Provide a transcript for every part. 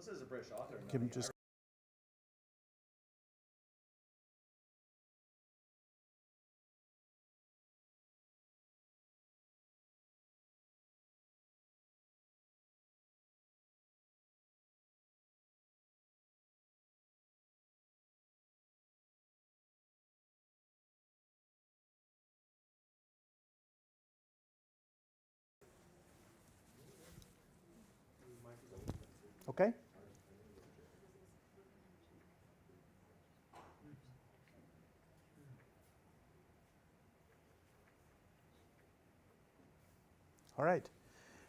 This is a British author. Give him just. Okay. All right.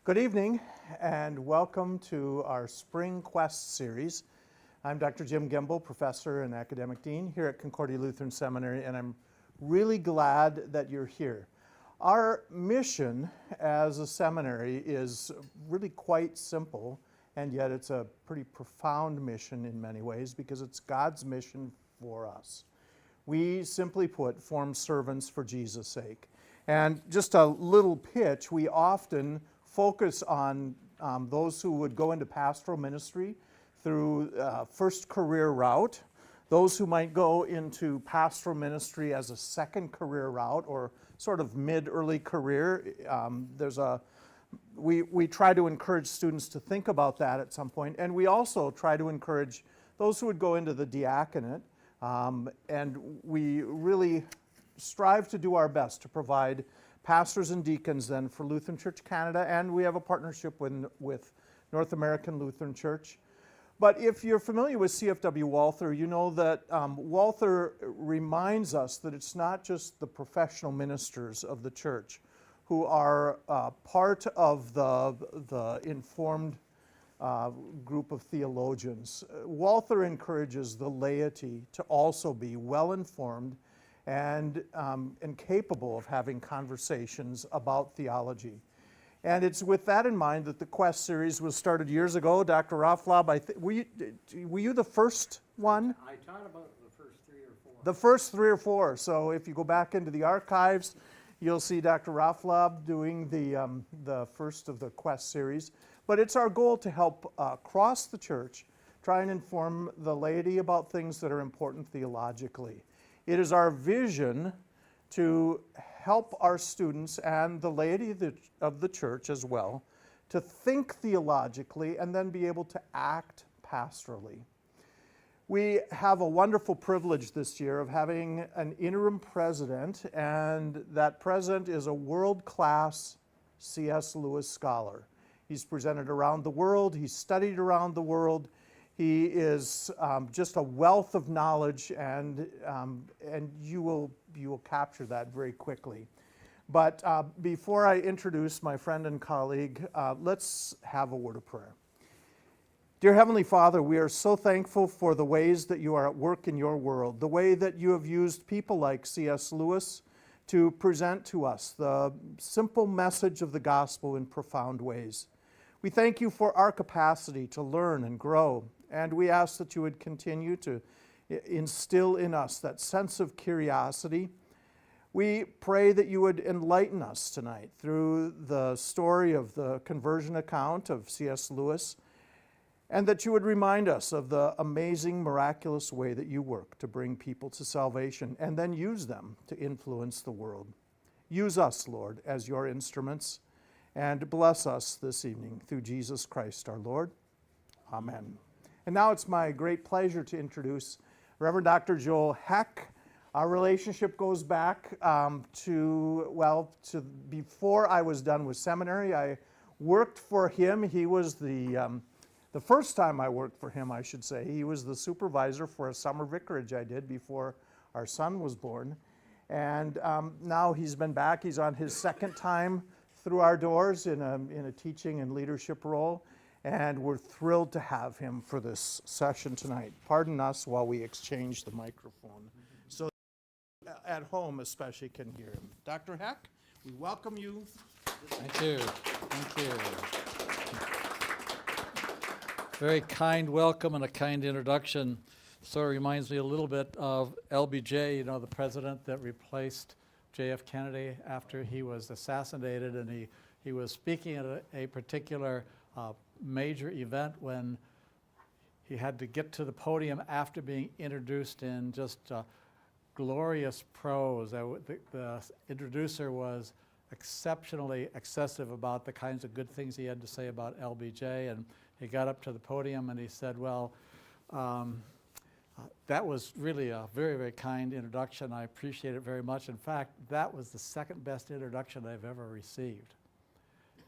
Good evening and welcome to our Spring Quest series. I'm Dr. Jim Gimbel, professor and academic dean here at Concordia Lutheran Seminary, and I'm really glad that you're here. Our mission as a seminary is really quite simple, and yet it's a pretty profound mission in many ways because it's God's mission for us. We, simply put, form servants for Jesus' sake. And just a little pitch, we often focus on those who would go into pastoral ministry through first career route, those who might go into pastoral ministry as a second career route or sort of mid-early career. We try to encourage students to think about that at some point, and we also try to encourage those who would go into the diaconate, and we really strive to do our best to provide pastors and deacons then for Lutheran Church Canada, and we have a partnership with North American Lutheran Church. But if you're familiar with CFW Walther, you know that Walther reminds us that it's not just the professional ministers of the church who are part of the informed group of theologians. Walther encourages the laity to also be well-informed and capable of having conversations about theology. And it's with that in mind that the Quest series was started years ago. Dr. Rafflaub, were you the first one? I taught about the first 3 or 4. The first 3 or 4. So if you go back into the archives, you'll see Dr. Rafflaub doing the first of the Quest series. But it's our goal to help across the church try and inform the laity about things that are important theologically. It is our vision to help our students and the laity of the church as well to think theologically and then be able to act pastorally. We have a wonderful privilege this year of having an interim president, and that president is a world-class C.S. Lewis scholar. He's presented around the world, he's studied around the world. He is just a wealth of knowledge, and you will capture that very quickly. But before I introduce my friend and colleague, let's have a word of prayer. Dear Heavenly Father, we are so thankful for the ways that you are at work in your world, the way that you have used people like C.S. Lewis to present to us the simple message of the gospel in profound ways. We thank you for our capacity to learn and grow, and we ask that you would continue to instill in us that sense of curiosity. We pray that you would enlighten us tonight through the story of the conversion account of C.S. Lewis, and that you would remind us of the amazing, miraculous way that you work to bring people to salvation and then use them to influence the world. Use us, Lord, as your instruments, and bless us this evening through Jesus Christ our Lord. Amen. And now it's my great pleasure to introduce Reverend Dr. Joel Heck. Our relationship goes back to before I was done with seminary. I worked for him. He was the first time I worked for him, I should say. He was the supervisor for a summer vicarage I did before our son was born. And now he's been back. He's on his second time through our doors in a teaching and leadership role. And we're thrilled to have him for this session tonight. Pardon us while we exchange the microphone so at home especially can hear him. Dr. Heck, we welcome you. Thank you. Thank you. Very kind welcome and a kind introduction. Sort of reminds me a little bit of LBJ, you know, the president that replaced J.F. Kennedy after he was assassinated, and he was speaking at a particular major event when he had to get to the podium after being introduced in just glorious prose. The introducer was exceptionally excessive about the kinds of good things he had to say about LBJ, and he got up to the podium and he said, well, that was really a very, very kind introduction. I appreciate it very much. In fact, that was the second best introduction I've ever received.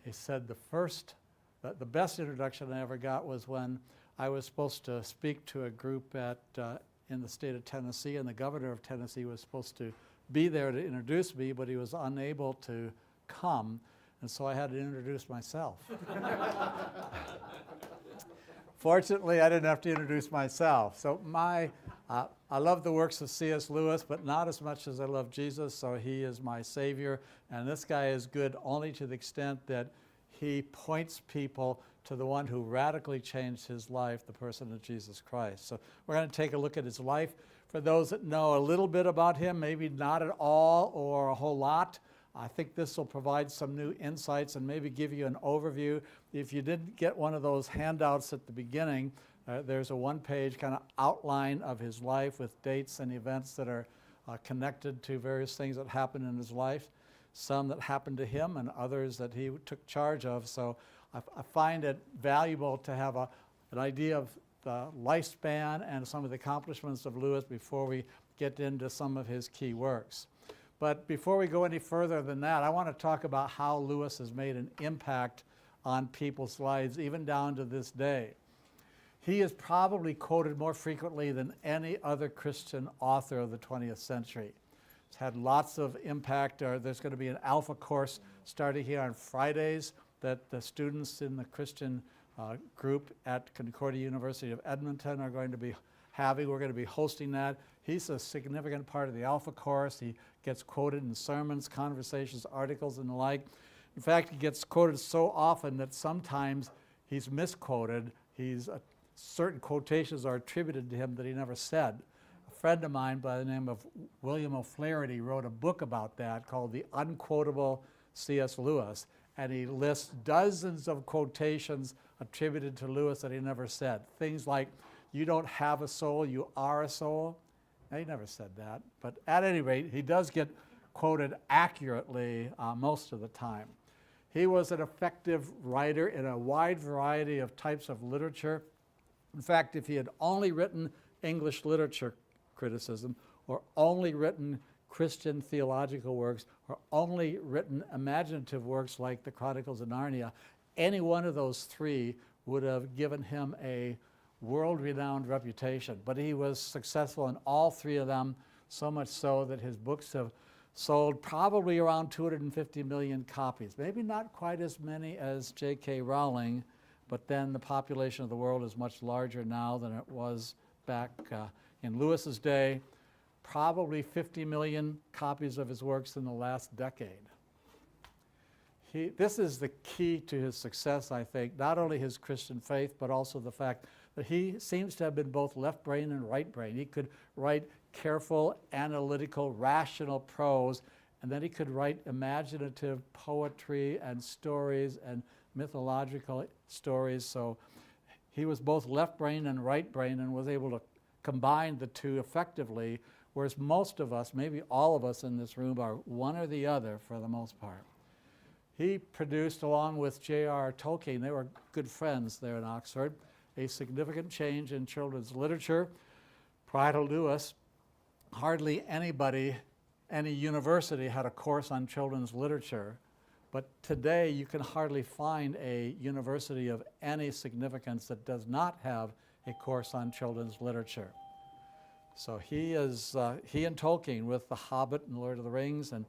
He said the best introduction I ever got was when I was supposed to speak to a group in the state of Tennessee, and the governor of Tennessee was supposed to be there to introduce me, but he was unable to come, and so I had to introduce myself. Fortunately, I didn't have to introduce myself. So I love the works of C.S. Lewis, but not as much as I love Jesus, so he is my Savior. And this guy is good only to the extent that he points people to the one who radically changed his life, the person of Jesus Christ. So we're going to take a look at his life. For those that know a little bit about him, maybe not at all or a whole lot, I think this will provide some new insights and maybe give you an overview. If you didn't get one of those handouts at the beginning, there's a one-page kind of outline of his life with dates and events that are connected to various things that happened in his life, some that happened to him and others that he took charge of. So I find it valuable to have an idea of the lifespan and some of the accomplishments of Lewis before we get into some of his key works. But before we go any further than that, I want to talk about how Lewis has made an impact on people's lives, even down to this day. He is probably quoted more frequently than any other Christian author of the 20th century. He's had lots of impact. There's going to be an alpha course starting here on Fridays that the students in the Christian group at Concordia University of Edmonton are going to be having. We're going to be hosting that. He's a significant part of the alpha course. He gets quoted in sermons, conversations, articles, and the like. In fact, he gets quoted so often that sometimes he's misquoted. Certain quotations are attributed to him that he never said. A friend of mine by the name of William O'Flaherty wrote a book about that called The Unquotable C.S. Lewis, and he lists dozens of quotations attributed to Lewis that he never said. Things like, you don't have a soul, you are a soul. Now, he never said that, but at any rate, he does get quoted accurately most of the time. He was an effective writer in a wide variety of types of literature. In fact, if he had only written English literature criticism, or only written Christian theological works, or only written imaginative works like the Chronicles of Narnia, any one of those three would have given him a world-renowned reputation. But he was successful in all three of them, so much so that his books have sold probably around 250 million copies. Maybe not quite as many as J.K. Rowling, but then the population of the world is much larger now than it was back in Lewis's day. Probably 50 million copies of his works in the last decade. This is the key to his success, I think, not only his Christian faith, but also the fact that he seems to have been both left brain and right brain. He could write careful, analytical, rational prose, and then he could write imaginative poetry and stories and mythological stories. So he was both left brain and right brain and was able to combine the two effectively, whereas most of us, maybe all of us in this room, are one or the other for the most part. He produced, along with J.R.R. Tolkien, they were good friends there in Oxford, a significant change in children's literature. Prior to Lewis, hardly anybody, any university had a course on children's literature. But today, you can hardly find a university of any significance that does not have a course on children's literature. So he and Tolkien, with The Hobbit and Lord of the Rings and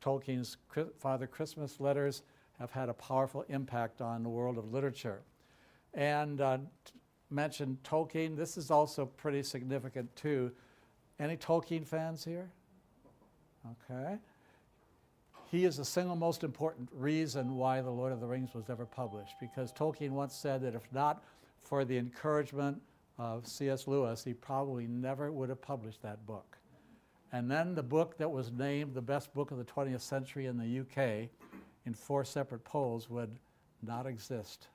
Tolkien's Father Christmas letters, have had a powerful impact on the world of literature. And mentioned Tolkien, this is also pretty significant too. Any Tolkien fans here? Okay. He is the single most important reason why The Lord of the Rings was ever published, because Tolkien once said that if not for the encouragement of C.S. Lewis, he probably never would have published that book. And then the book that was named the best book of the 20th century in the UK in 4 separate polls would not exist.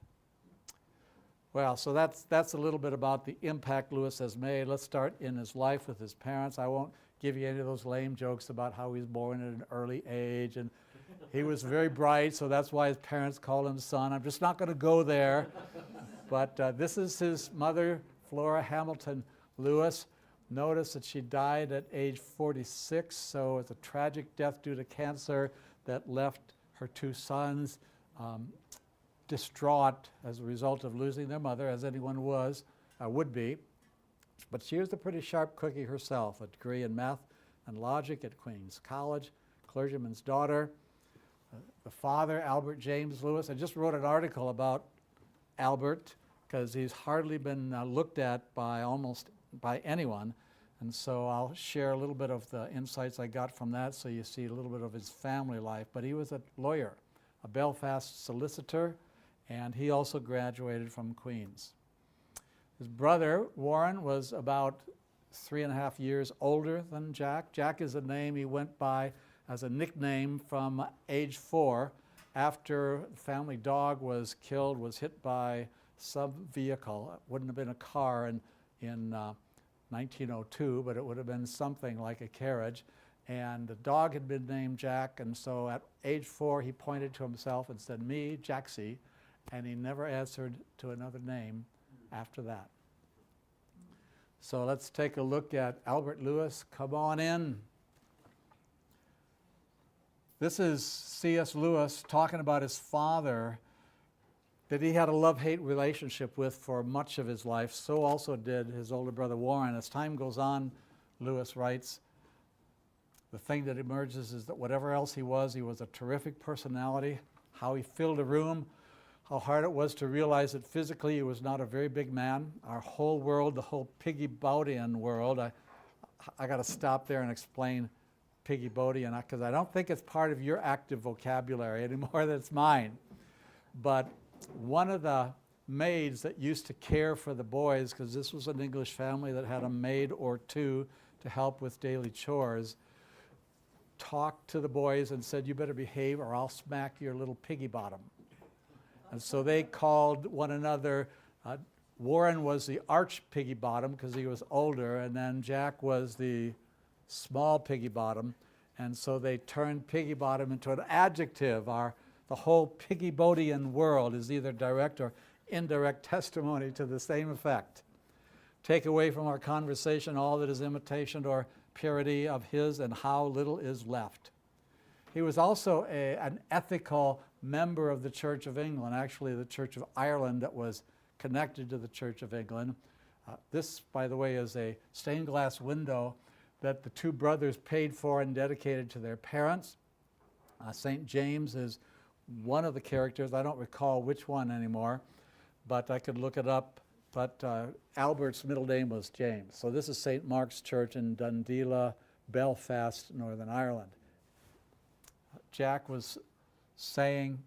Well, so that's a little bit about the impact Lewis has made. Let's start in his life with his parents. I won't give you any of those lame jokes about how he was born at an early age, and he was very bright, so that's why his parents called him son. I'm just not going to go there. But this is his mother, Flora Hamilton Lewis. Notice that she died at age 46, so it's a tragic death due to cancer that left her two sons distraught as a result of losing their mother, as anyone would be. But she was a pretty sharp cookie herself, a degree in math and logic at Queen's College, clergyman's daughter. The father, Albert James Lewis, I just wrote an article about Albert because he's hardly been looked at by anyone. And so I'll share a little bit of the insights I got from that so you see a little bit of his family life. But he was a lawyer, a Belfast solicitor, and he also graduated from Queen's. His brother, Warren, was about 3.5 years older than Jack. Jack is a name he went by as a nickname from age 4 after the family dog was killed, was hit by some vehicle. It wouldn't have been a car in 1902, but it would have been something like a carriage. And the dog had been named Jack, and so at age 4 he pointed to himself and said, "Me, Jacksy," and he never answered to another name after that. So let's take a look at Albert Lewis. Come on in. This is C.S. Lewis talking about his father that he had a love-hate relationship with for much of his life. So also did his older brother Warren. As time goes on, Lewis writes, the thing that emerges is that whatever else he was a terrific personality, how he filled a room, how hard it was to realize that physically he was not a very big man. Our whole world, the whole Piggy-Boutian world, I got to stop there and explain Piggy-Boutian because I don't think it's part of your active vocabulary any more than it's mine. But one of the maids that used to care for the boys, because this was an English family that had a maid or two to help with daily chores, talked to the boys and said, "You better behave or I'll smack your little piggy bottom." And so they called one another. Warren was the arch piggy bottom because he was older, and then Jack was the small piggy bottom. And so they turned piggy bottom into an adjective. The whole Piggy-Boutian world is either direct or indirect testimony to the same effect. Take away from our conversation all that is imitation or purity of his, and how little is left. He was also an ethical member of the Church of England, actually the Church of Ireland that was connected to the Church of England. This, by the way, is a stained glass window that the two brothers paid for and dedicated to their parents. St. James is one of the characters. I don't recall which one anymore, but I could look it up. But Albert's middle name was James. So this is St. Mark's Church in Dundela, Belfast, Northern Ireland. Jack was saying,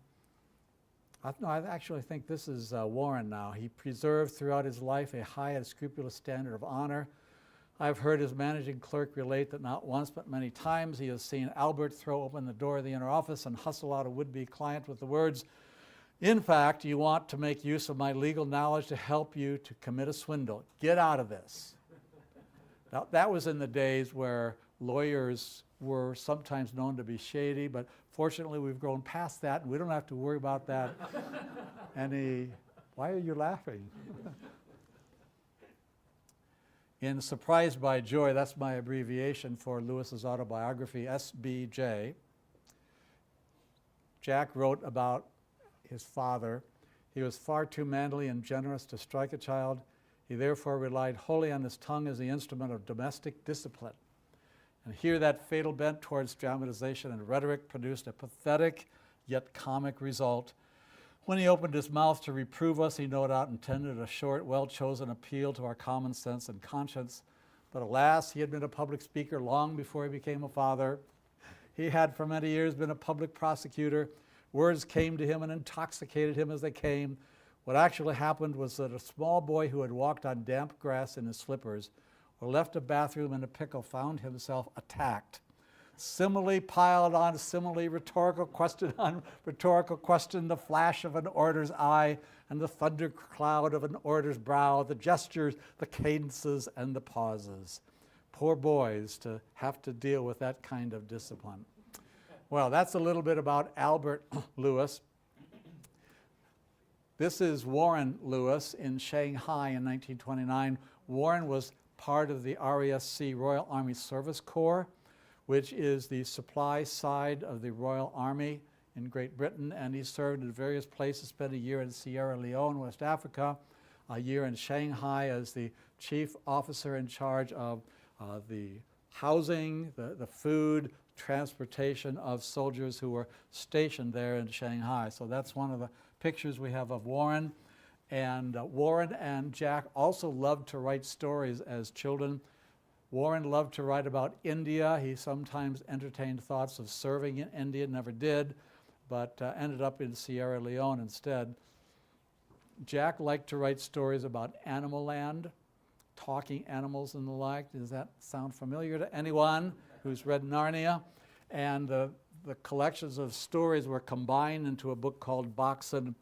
I actually think this is Warren now. He preserved throughout his life a high and scrupulous standard of honor. I've heard his managing clerk relate that not once but many times he has seen Albert throw open the door of the inner office and hustle out a would-be client with the words, "In fact, you want to make use of my legal knowledge to help you to commit a swindle. Get out of this." Now, that was in the days where lawyers were sometimes known to be shady, but fortunately we've grown past that and we don't have to worry about that. Why are you laughing? In Surprised by Joy, that's my abbreviation for Lewis's autobiography, SBJ, Jack wrote about his father. He was far too manly and generous to strike a child. He therefore relied wholly on his tongue as the instrument of domestic discipline. And here that fatal bent towards dramatization and rhetoric produced a pathetic yet comic result. When he opened his mouth to reprove us, he no doubt intended a short, well-chosen appeal to our common sense and conscience. But alas, he had been a public speaker long before he became a father. He had for many years been a public prosecutor. Words came to him and intoxicated him as they came. What actually happened was that a small boy who had walked on damp grass in his slippers or left a bathroom in a pickle found himself attacked. Simile piled on simile, rhetorical question on rhetorical question, the flash of an orator's eye, and the thundercloud of an orator's brow, the gestures, the cadences, and the pauses. Poor boys to have to deal with that kind of discipline. Well, that's a little bit about Albert Lewis. This is Warren Lewis in Shanghai in 1929. Warren was part of the RASC, Royal Army Service Corps, which is the supply side of the Royal Army in Great Britain, and he served in various places, spent a year in Sierra Leone, West Africa, a year in Shanghai as the chief officer in charge of the housing, the food, transportation of soldiers who were stationed there in Shanghai. So that's one of the pictures we have of Warren. And Warren and Jack also loved to write stories as children. Warren loved to write about India. He sometimes entertained thoughts of serving in India, never did, but ended up in Sierra Leone instead. Jack liked to write stories about Animal Land, talking animals and the like. Does that sound familiar to anyone who's read Narnia? And the collections of stories were combined into a book called Boxen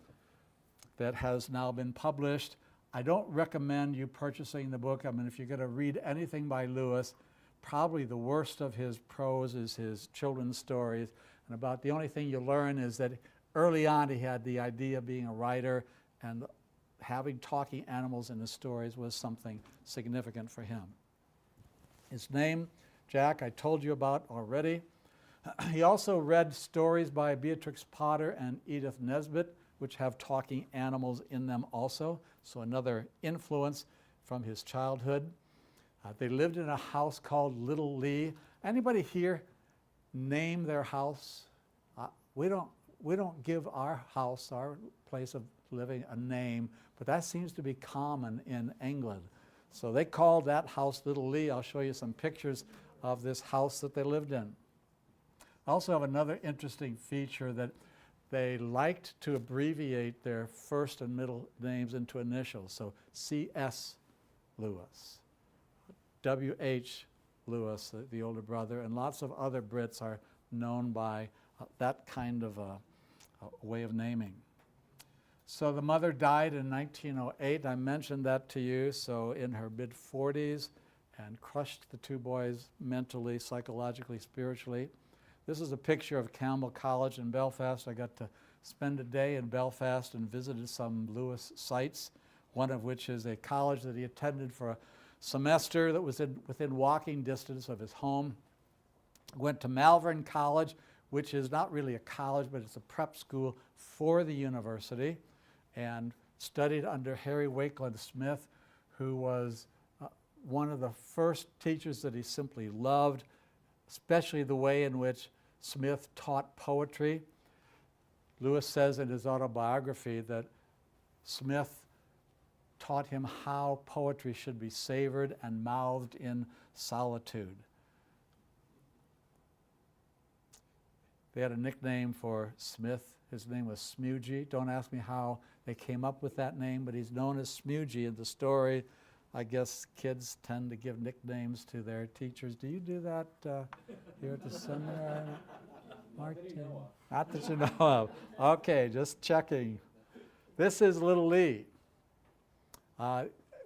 that has now been published. I don't recommend you purchasing the book. I mean, if you're going to read anything by Lewis, probably the worst of his prose is his children's stories. And about the only thing you learn is that early on he had the idea of being a writer, and having talking animals in his stories was something significant for him. His name, Jack, I told you about already. He also read stories by Beatrix Potter and Edith Nesbit, which have talking animals in them also, so another influence from his childhood. They lived in a house called Little Lee. Anybody here name their house? We don't give our house, our place of living, a name, but that seems to be common in England. So they called that house Little Lee. I'll show you some pictures of this house that they lived in. I also have another interesting feature that they liked to abbreviate their first and middle names into initials. So C.S. Lewis, W.H. Lewis, the older brother, and lots of other Brits are known by that kind of a way of naming. So the mother died in 1908. I mentioned that to you. So in her mid-40s, and crushed the two boys mentally, psychologically, spiritually. This is a picture of Campbell College in Belfast. I got to spend a day in Belfast and visited some Lewis sites, one of which is a college that he attended for a semester that was within walking distance of his home. Went to Malvern College, which is not really a college, but it's a prep school for the university, and studied under Harry Wakeland Smith, who was one of the first teachers that he simply loved, especially the way in which Smith taught poetry. Lewis says in his autobiography that Smith taught him how poetry should be savored and mouthed in solitude. They had a nickname for Smith. His name was Smoogie. Don't ask me how they came up with that name, but he's known as Smoogie in the story. I guess kids tend to give nicknames to their teachers. Do you do that here at the seminary, Martin? Not that you know of. Okay, just checking. This is Little Lee,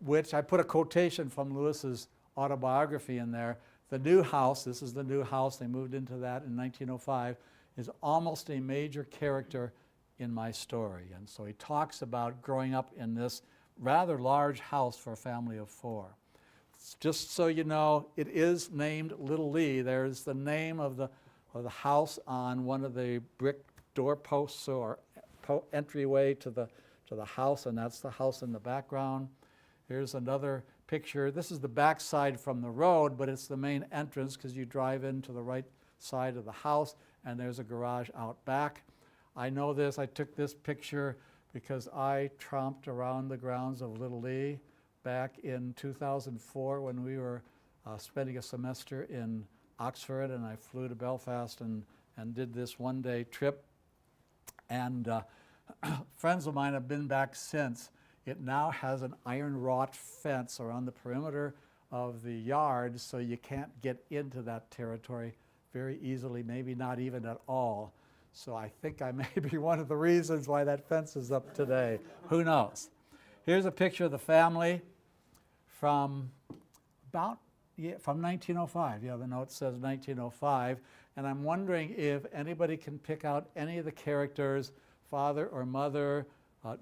which I put a quotation from Lewis's autobiography in there. The new house, this is the new house, they moved into that in 1905, is almost a major character in my story. And so he talks about growing up in this rather large house for a family of four. Just so you know, it is named Little Lee. There's the name of the house on one of the brick doorposts or entryway to the house, and that's the house in the background. Here's another picture. This is the backside from the road, but it's the main entrance because you drive into the right side of the house, and there's a garage out back. I know this. I took this picture because I tromped around the grounds of Little Lee back in 2004 when we were spending a semester in Oxford, and I flew to Belfast and did this one-day trip. And friends of mine have been back since. It now has an iron wrought fence around the perimeter of the yard, so you can't get into that territory very easily, maybe not even at all. So I think I may be one of the reasons why that fence is up today. Who knows? Here's a picture of the family from from 1905. Yeah, the note says 1905. And I'm wondering if anybody can pick out any of the characters, father or mother,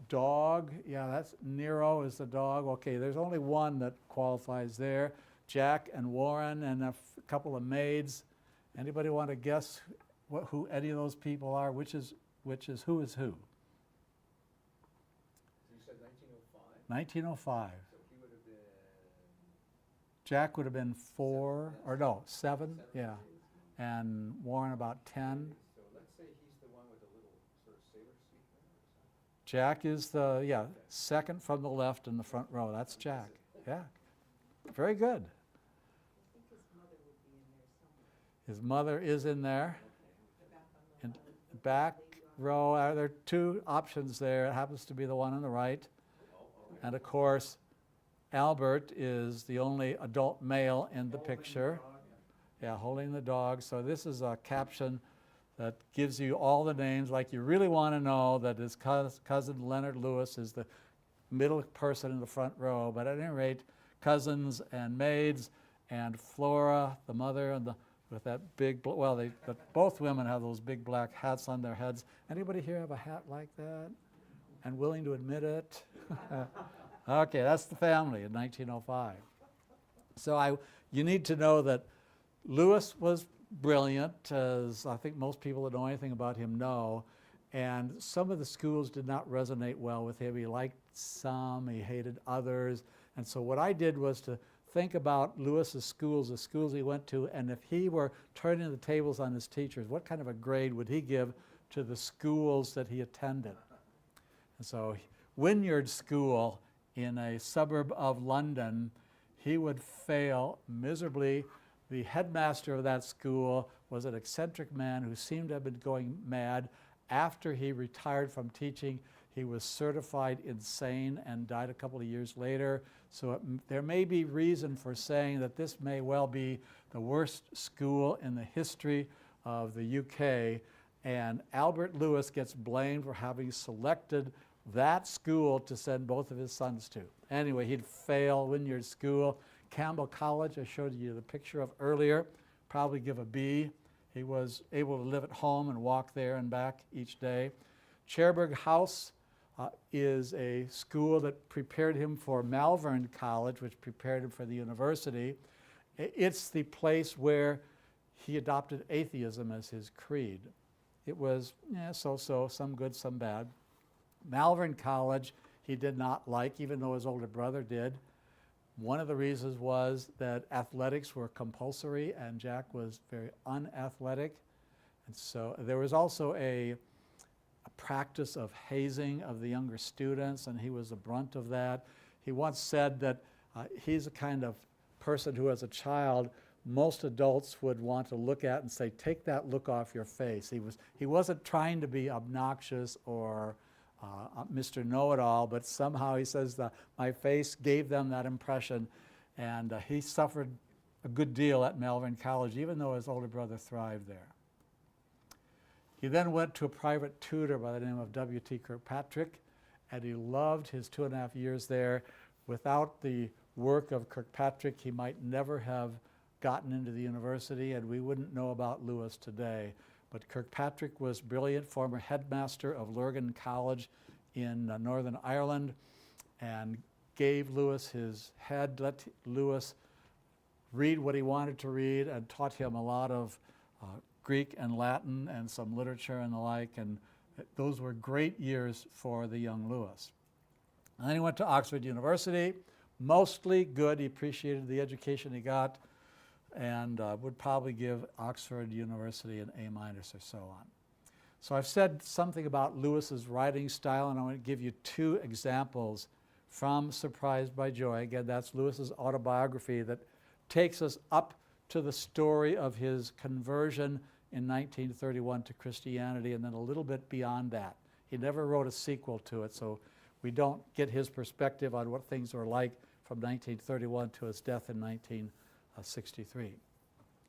dog. Yeah, that's Nero is the dog. Okay, there's only one that qualifies there. Jack and Warren and a couple of maids. Anybody want to guess who any of those people are? Which is who is who? You said 1905? 1905. So he would have been... Jack would have been 4, or no, 7, yeah. And Warren about 10. So let's say he's the one with the little sort of sailor suit there or something. Jack is the, second from the left in the front row. That's Jack. Yeah. Very good. I think his mother would be in there somewhere. His mother is in there. In the back row, there are 2 options there. It happens to be the one on the right. And of course, Albert is the only adult male in the picture. Yeah, holding the dog. So this is a caption that gives you all the names, like you really want to know that his cousin Leonard Lewis is the middle person in the front row. But at any rate, cousins and maids, and Flora, the mother, and with that big, but both women have those big black hats on their heads. Anybody here have a hat like that and willing to admit it? Okay, that's the family in 1905. So you need to know that Lewis was brilliant, as I think most people that know anything about him know, and some of the schools did not resonate well with him. He liked some, he hated others, and so what I did was to think about Lewis's schools, the schools he went to, and if he were turning the tables on his teachers, what kind of a grade would he give to the schools that he attended? And so Wynyard School in a suburb of London, he would fail miserably. The headmaster of that school was an eccentric man who seemed to have been going mad. After he retired from teaching, he was certified insane and died a couple of years later. So there may be reason for saying that this may well be the worst school in the history of the UK. And Albert Lewis gets blamed for having selected that school to send both of his sons to. Anyway, he'd fail Wynyard School. Campbell College, I showed you the picture of earlier, probably give a B. He was able to live at home and walk there and back each day. Cherbourg House is a school that prepared him for Malvern College, which prepared him for the university. It's the place where he adopted atheism as his creed. It was so-so, some good, some bad. Malvern College he did not like, even though his older brother did. One of the reasons was that athletics were compulsory and Jack was very unathletic. And so there was also a practice of hazing of the younger students, and he was the brunt of that. He once said that he's the kind of person who, as a child, most adults would want to look at and say, take that look off your face. He wasn't trying to be obnoxious or Mr. Know-it-all, but somehow he says that my face gave them that impression, and he suffered a good deal at Malvern College, even though his older brother thrived there. He then went to a private tutor by the name of W.T. Kirkpatrick, and he loved his 2.5 years there. Without the work of Kirkpatrick, he might never have gotten into the university, and we wouldn't know about Lewis today. But Kirkpatrick was brilliant, former headmaster of Lurgan College in Northern Ireland, and gave Lewis his head, let Lewis read what he wanted to read, and taught him a lot of Greek and Latin and some literature and the like, and those were great years for the young Lewis. And then he went to Oxford University, mostly good. He appreciated the education he got, and would probably give Oxford University an A- or so on. So I've said something about Lewis's writing style, and I want to give you 2 examples from Surprised by Joy. Again, that's Lewis's autobiography that takes us up to the story of his conversion in 1931 to Christianity, and then a little bit beyond that. He never wrote a sequel to it, so we don't get his perspective on what things were like from 1931 to his death in 1963.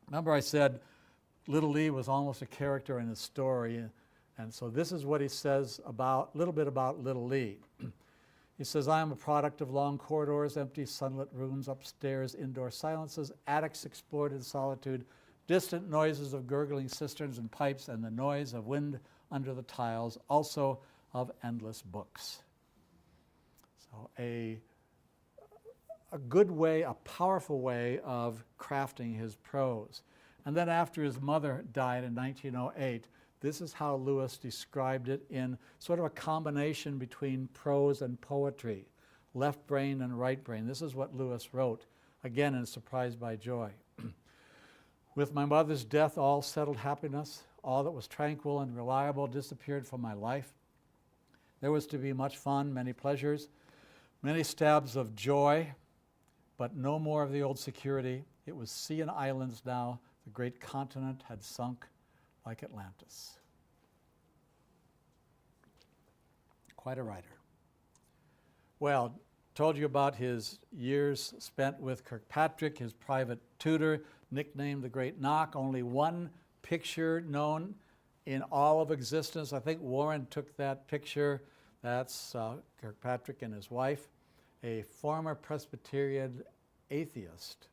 Remember I said Little Lee was almost a character in his story. And so this is what he says about, a little bit about Little Lee. He says, I am a product of long corridors, empty sunlit rooms, upstairs indoor silences, attics explored in solitude, distant noises of gurgling cisterns and pipes, and the noise of wind under the tiles, also of endless books. So a good way, a powerful way of crafting his prose. And then after his mother died in 1908, this is how Lewis described it in sort of a combination between prose and poetry, left brain and right brain. This is what Lewis wrote, again in Surprised by Joy. With my mother's death, all settled happiness, all that was tranquil and reliable disappeared from my life. There was to be much fun, many pleasures, many stabs of joy, but no more of the old security. It was sea and islands now. The great continent had sunk like Atlantis. Quite a writer. Well, told you about his years spent with Kirkpatrick, his private tutor, nicknamed the Great Knock. Only one picture known in all of existence. I think Warren took that picture. That's Kirkpatrick and his wife, a former Presbyterian atheist.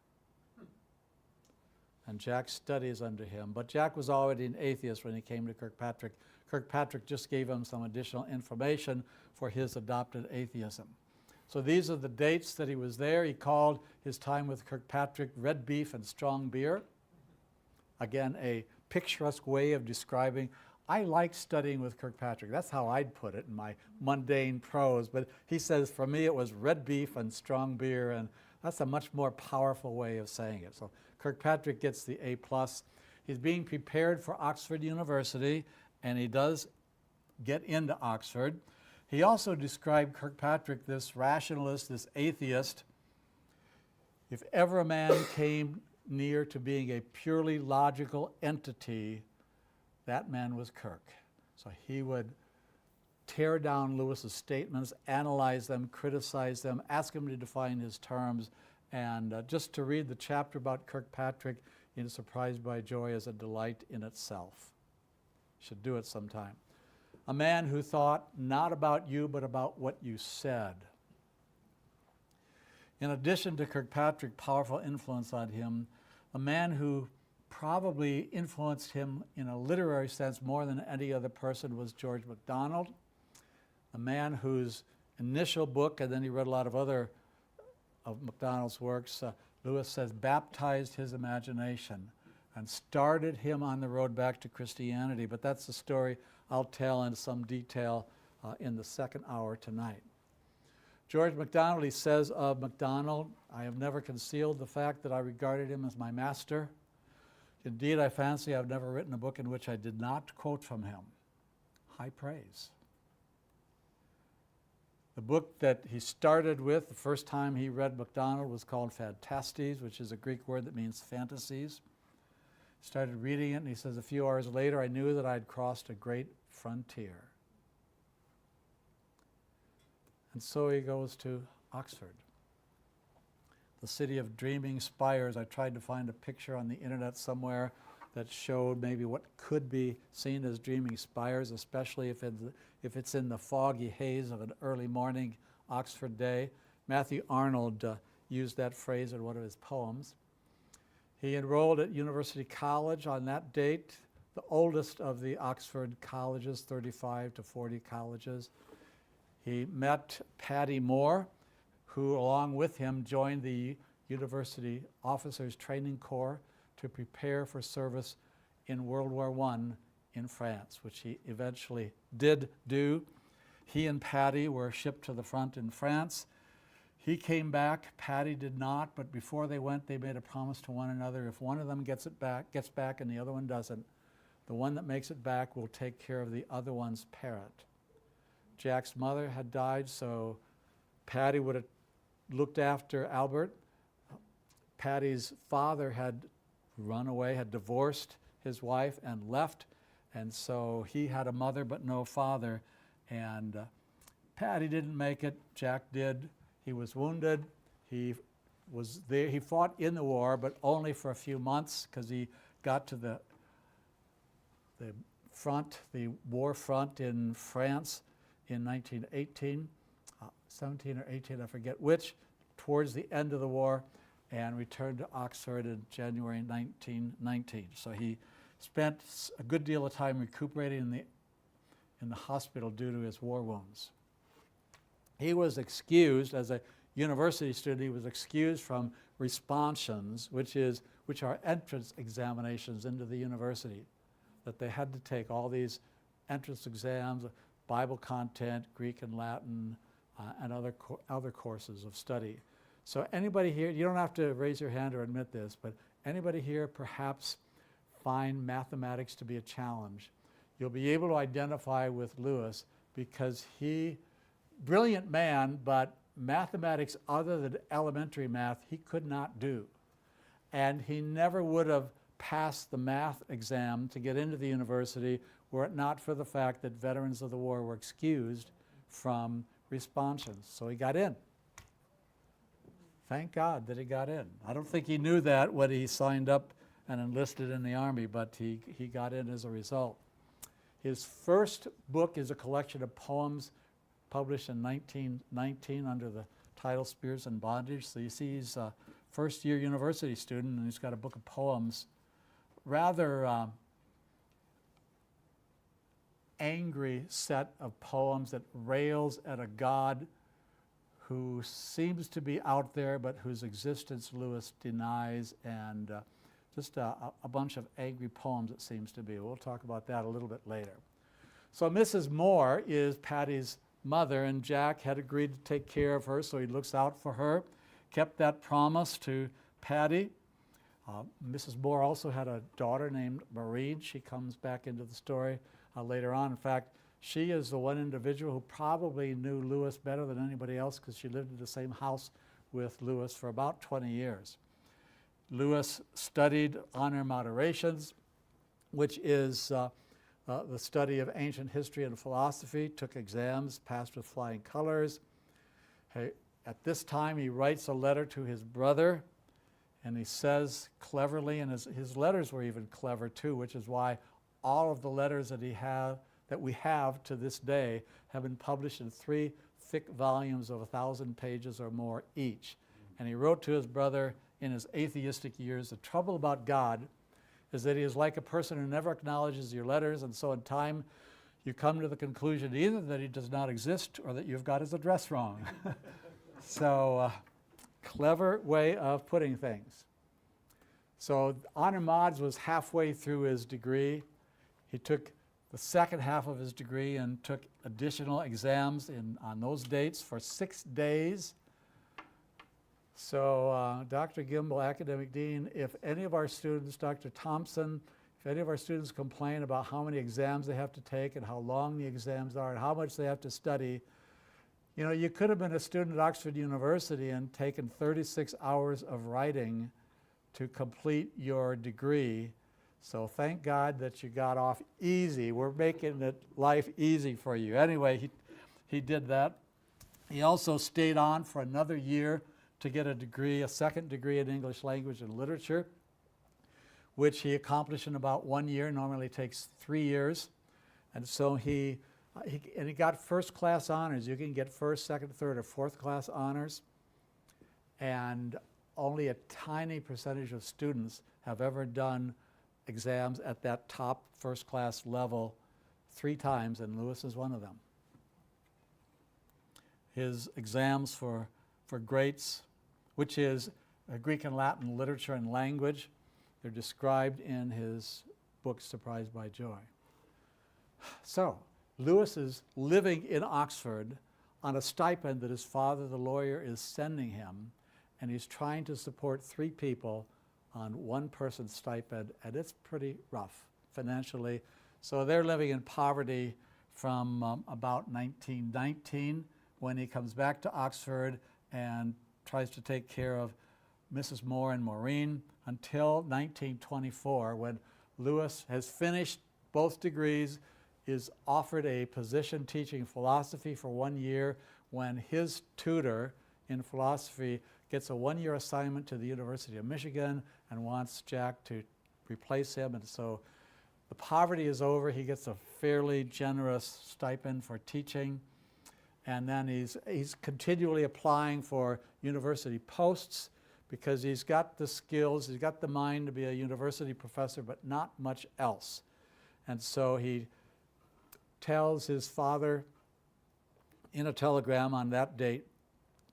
And Jack studies under him. But Jack was already an atheist when he came to Kirkpatrick. Kirkpatrick just gave him some additional information for his adopted atheism. So these are the dates that he was there. He called his time with Kirkpatrick red beef and strong beer. Again, a picturesque way of describing. I like studying with Kirkpatrick. That's how I'd put it in my mundane prose. But he says, for me, it was red beef and strong beer, and that's a much more powerful way of saying it. So Kirkpatrick gets the A+. He's being prepared for Oxford University, and he does get into Oxford. He also described Kirkpatrick, this rationalist, this atheist. If ever a man came near to being a purely logical entity, that man was Kirk. So he would tear down Lewis's statements, analyze them, criticize them, ask him to define his terms, and just to read the chapter about Kirkpatrick in Surprised by Joy is a delight in itself. Should do it sometime. A man who thought not about you, but about what you said. In addition to Kirkpatrick, powerful influence on him, a man who probably influenced him in a literary sense more than any other person was George MacDonald, a man whose initial book, and then he read a lot of other of MacDonald's works, Lewis says, baptized his imagination and started him on the road back to Christianity. But that's the story I'll tell in some detail in the second hour tonight. George MacDonald, he says of MacDonald, I have never concealed the fact that I regarded him as my master. Indeed, I fancy I've never written a book in which I did not quote from him. High praise. The book that he started with, the first time he read MacDonald, was called Phantastes, which is a Greek word that means fantasies. Started reading it, and he says, a few hours later, I knew that I'd crossed a great frontier. And so he goes to Oxford, the city of dreaming spires. I tried to find a picture on the internet somewhere that showed maybe what could be seen as dreaming spires, especially if it's in the foggy haze of an early morning Oxford day. Matthew Arnold used that phrase in one of his poems. He enrolled at University College on that date, the oldest of the Oxford colleges, 35 to 40 colleges. He met Paddy Moore, who along with him joined the University Officers Training Corps to prepare for service in World War I in France, which he eventually did do. He and Paddy were shipped to the front in France. He came back, Paddy did not, but before they went, they made a promise to one another. If one of them gets back and the other one doesn't, the one that makes it back will take care of the other one's parent. Jack's mother had died, so Paddy would have looked after Albert. Paddy's father had run away, had divorced his wife and left, and so he had a mother but no father, and Paddy didn't make it, Jack did. He was wounded. He was there. He fought in the war, but only for a few months because he got to the front, the war front in France in 1918, 17 or 18, I forget which, towards the end of the war, and returned to Oxford in January 1919. So he spent a good deal of time recuperating in the hospital due to his war wounds. He was excused, as a university student, he was excused from responsions, which are entrance examinations into the university, that they had to take all these entrance exams, Bible content, Greek and Latin, and other courses of study. So anybody here, you don't have to raise your hand or admit this, but anybody here perhaps find mathematics to be a challenge? You'll be able to identify with Lewis because brilliant man, but mathematics other than elementary math, he could not do. And he never would have passed the math exam to get into the university were it not for the fact that veterans of the war were excused from responsions. So he got in. Thank God that he got in. I don't think he knew that when he signed up and enlisted in the Army, but he got in as a result. His first book is a collection of poems published in 1919 under the title Spears and Bondage. So you see he's a first-year university student, and he's got a book of poems, rather angry set of poems that rails at a God who seems to be out there but whose existence Lewis denies, and just a bunch of angry poems, it seems to be. We'll talk about that a little bit later. So Mrs. Moore is Patty's mother, and Jack had agreed to take care of her, so he looks out for her, kept that promise to Patty. Mrs. Moore also had a daughter named Maureen. She comes back into the story later on. In fact, she is the one individual who probably knew Lewis better than anybody else because she lived in the same house with Lewis for about 20 years. Lewis studied honor moderations, which is the study of ancient history and philosophy, took exams, passed with flying colors. At this time, he writes a letter to his brother, and he says cleverly, and his letters were even clever too, which is why all of the letters that we have to this day have been published in 3 thick volumes of 1,000 pages or more each. And he wrote to his brother in his atheistic years, the trouble about God is that he is like a person who never acknowledges your letters, and so in time you come to the conclusion either that he does not exist or that you've got his address wrong. So clever way of putting things. So honor mods was halfway through his degree. He took the second half of his degree and took additional exams on those dates for 6 days. So Dr. Gimbel, Academic Dean, if any of our students, Dr. Thompson, if any of our students complain about how many exams they have to take and how long the exams are and how much they have to study, you know, you could have been a student at Oxford University and taken 36 hours of writing to complete your degree. So thank God that you got off easy. We're making life easy for you. Anyway, he did that. He also stayed on for another year to get a degree, a second degree in English language and literature, which he accomplished in about 1 year. Normally takes 3 years. And so he got first class honors. You can get first, second, third, or fourth class honors. And only a tiny percentage of students have ever done exams at that top first class level 3 times, and Lewis is one of them. His exams for greats, which is Greek and Latin literature and language, they're described in his book, Surprised by Joy. So, Lewis is living in Oxford on a stipend that his father, the lawyer, is sending him, and he's trying to support 3 people on 1 person's stipend, and it's pretty rough financially. So they're living in poverty from about 1919 when he comes back to Oxford and tries to take care of Mrs. Moore and Maureen until 1924, when Lewis has finished both degrees, is offered a position teaching philosophy for 1 year, when his tutor in philosophy gets a 1-year assignment to the University of Michigan and wants Jack to replace him. And so the poverty is over. He gets a fairly generous stipend for teaching. And then he's continually applying for university posts because he's got the skills, he's got the mind to be a university professor, but not much else. And so he tells his father in a telegram on that date,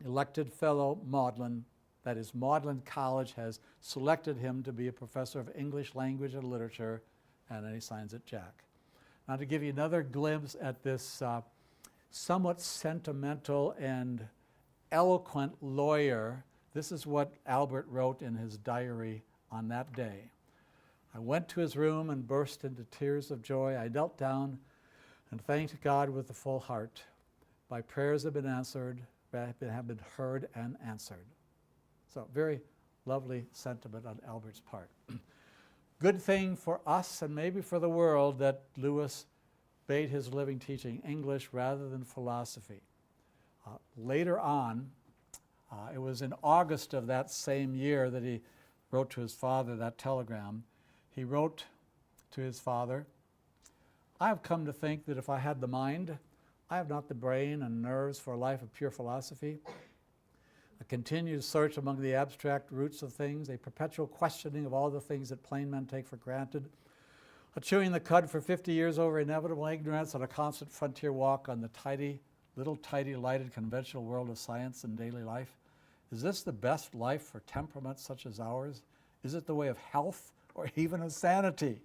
elected fellow Magdalen, that is, Magdalen College has selected him to be a professor of English language and literature, and then he signs it Jack. Now, to give you another glimpse at this somewhat sentimental and eloquent lawyer, this is what Albert wrote in his diary on that day. I went to his room and burst into tears of joy. I knelt down and thanked God with a full heart. My prayers have been answered, have been heard and answered. So, very lovely sentiment on Albert's part. Good thing for us and maybe for the world that Lewis made his living teaching English rather than philosophy. Later on, it was in August of that same year that he wrote to his father that telegram. He wrote to his father, I have come to think that if I had the mind, I have not the brain and nerves for a life of pure philosophy. A continued search among the abstract roots of things, a perpetual questioning of all the things that plain men take for granted, a chewing the cud for 50 years over inevitable ignorance, and a constant frontier walk on the little tidy, lighted, conventional world of science and daily life. Is this the best life for temperaments such as ours? Is it the way of health or even of sanity?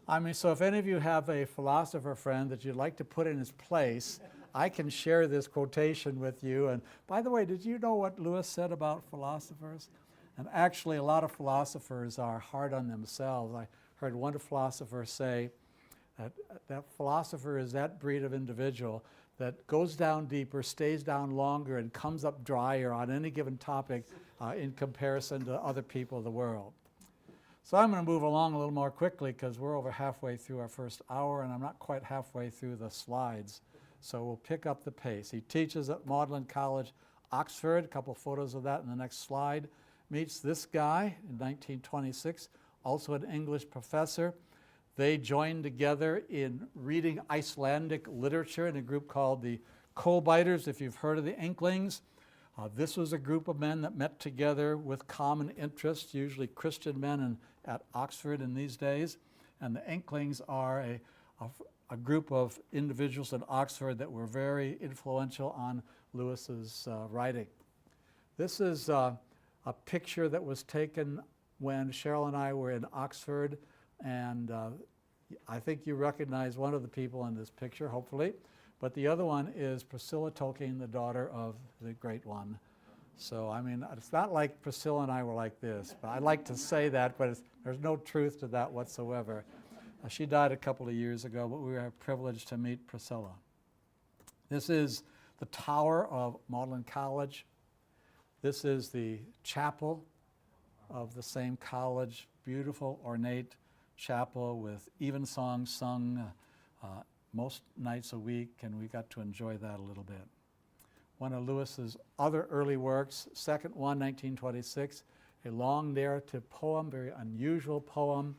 I mean, so if any of you have a philosopher friend that you'd like to put in his place, I can share this quotation with you. And by the way, did you know what Lewis said about philosophers? And actually, a lot of philosophers are hard on themselves. I heard one philosopher say that philosopher is that breed of individual that goes down deeper, stays down longer, and comes up drier on any given topic in comparison to other people of the world. So I'm going to move along a little more quickly because we're over halfway through our first hour, and I'm not quite halfway through the slides. So we'll pick up the pace. He teaches at Magdalen College, Oxford. A couple photos of that in the next slide. Meets this guy in 1926, also an English professor. They joined together in reading Icelandic literature in a group called the Coal-Biters, if you've heard of the Inklings. This was a group of men that met together with common interests, usually Christian men at Oxford in these days. And the Inklings are a group of individuals in Oxford that were very influential on Lewis's writing. This is a picture that was taken when Cheryl and I were in Oxford, and I think you recognize one of the people in this picture, hopefully. But the other one is Priscilla Tolkien, the daughter of the great one. So, I mean, it's not like Priscilla and I were like this, but I like to say that, but there's no truth to that whatsoever. She died a couple of years ago, but we were privileged to meet Priscilla. This is the tower of Magdalen College. This is the chapel of the same college, beautiful, ornate chapel with evensong sung most nights a week, and we got to enjoy that a little bit. One of Lewis's other early works, second one, 1926, a long narrative poem, very unusual poem,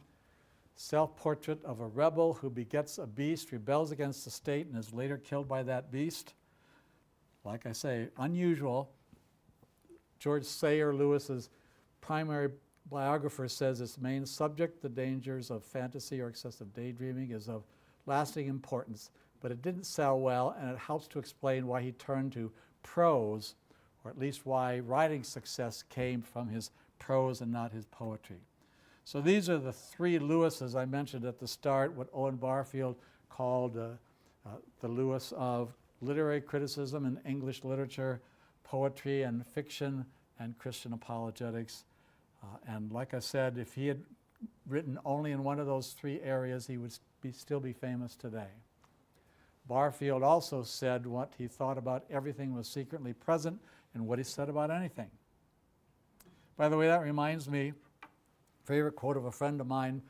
self-portrait of a rebel who begets a beast, rebels against the state, and is later killed by that beast. Like I say, unusual. George Sayer, Lewis's primary biographer, says its main subject, the dangers of fantasy or excessive daydreaming, is of lasting importance, but it didn't sell well, and it helps to explain why he turned to prose, or at least why writing success came from his prose and not his poetry. So these are the three Lewises I mentioned at the start, what Owen Barfield called the Lewis of literary criticism and English literature, poetry and fiction, and Christian apologetics. And like I said, if he had written only in one of those three areas, he would still be famous today. Barfield also said what he thought about everything was secretly present in what he said about anything. By the way, that reminds me, favorite quote of a friend of mine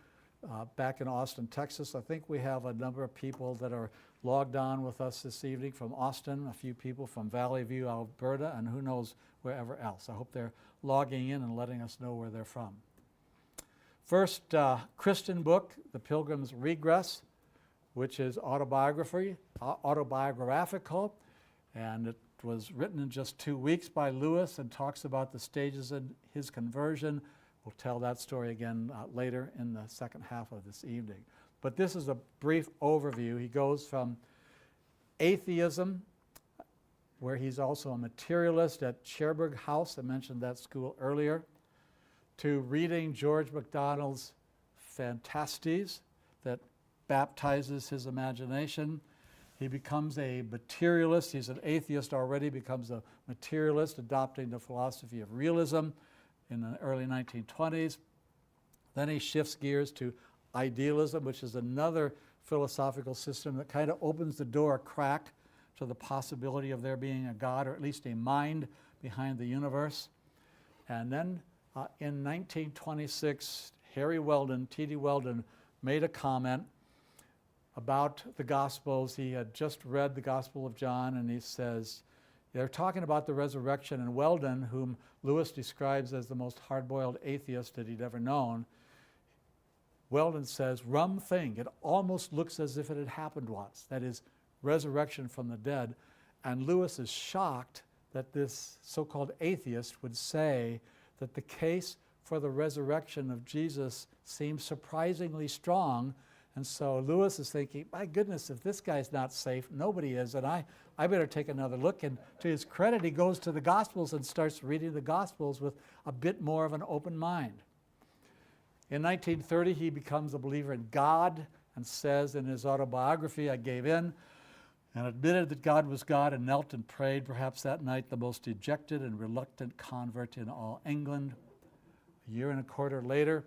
back in Austin, Texas. I think we have a number of people that are logged on with us this evening from Austin, a few people from Valley View, Alberta, and who knows wherever else. I hope they're logging in and letting us know where they're from. first Christian book, The Pilgrim's Regress, which is autobiographical, and it was written in just 2 weeks by Lewis and talks about the stages in his conversion. We'll tell that story again later in the second half of this evening. But this is a brief overview. He goes from atheism, where he's also a materialist at Cherbourg House, I mentioned that school earlier, to reading George MacDonald's Fantastes that baptizes his imagination. He becomes a materialist. He's an atheist already, becomes a materialist, adopting the philosophy of realism in the early 1920s. Then he shifts gears to idealism, which is another philosophical system that kind of opens the door a crack to the possibility of there being a God, or at least a mind behind the universe. And then in 1926, Harry Weldon, T.D. Weldon, made a comment about the Gospels. He had just read the Gospel of John, and he says, they're talking about the resurrection, and Weldon, whom Lewis describes as the most hard-boiled atheist that he'd ever known, Weldon says, rum thing, it almost looks as if it had happened once. That is, resurrection from the dead. And Lewis is shocked that this so-called atheist would say that the case for the resurrection of Jesus seems surprisingly strong. And so Lewis is thinking, my goodness, if this guy's not safe, nobody is, and I better take another look. And to his credit, he goes to the Gospels and starts reading the Gospels with a bit more of an open mind. In 1930, he becomes a believer in God and says in his autobiography, I gave in and admitted that God was God and knelt and prayed, perhaps that night the most dejected and reluctant convert in all England. A year and a quarter later,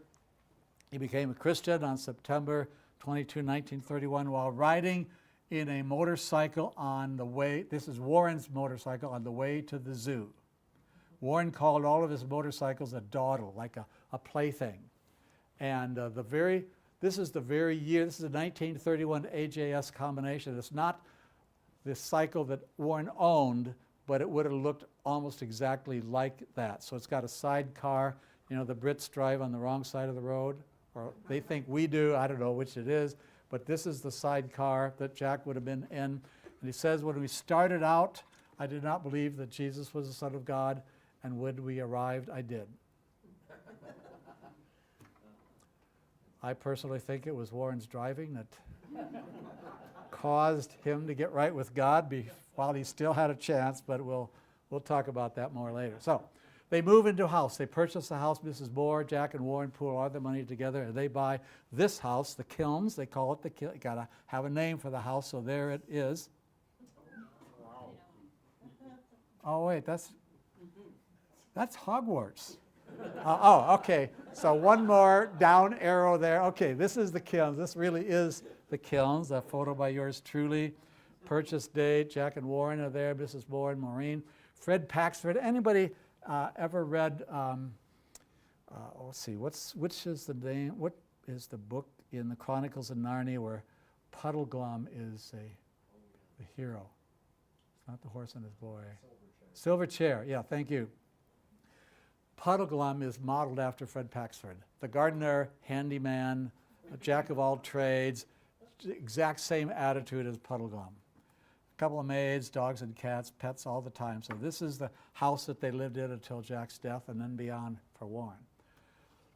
he became a Christian on September 22, 1931, while riding in a motorcycle on the way, this is Warren's motorcycle, on the way to the zoo. Warren called all of his motorcycles a dawdle, like a plaything. And this is the very year, this is a 1931 AJS combination. It's not this cycle that Warren owned, but it would have looked almost exactly like that. So it's got a sidecar. You know, the Brits drive on the wrong side of the road, or they think we do. I don't know which it is. But this is the sidecar that Jack would have been in. And he says, when we started out, I did not believe that Jesus was the Son of God. And when we arrived, I did. I personally think it was Warren's driving that caused him to get right with God while he still had a chance, but we'll talk about that more later. So they move into a house. They purchase a house. Mrs. Moore, Jack, and Warren pool all their money together, and they buy this house, the Kilns. They call it the Kilns. Got to have a name for the house, so there it is. Wow. Oh, wait, that's Hogwarts. Okay. So one more down arrow there. Okay, this is the Kilns. This really is the Kilns. A photo by yours truly. Purchase date. Jack and Warren are there. Mrs. Moore and Maureen. Fred Paxford. Anybody ever read? Let's see. Which is the name? What is the book in the Chronicles of Narnia where Puddleglum is the hero? It's not the horse and his boy. Silver Chair. Yeah. Thank you. Puddleglum is modeled after Fred Paxford. The gardener, handyman, a jack of all trades, exact same attitude as Puddleglum. A couple of maids, dogs and cats, pets all the time. So this is the house that they lived in until Jack's death, and then beyond for Warren.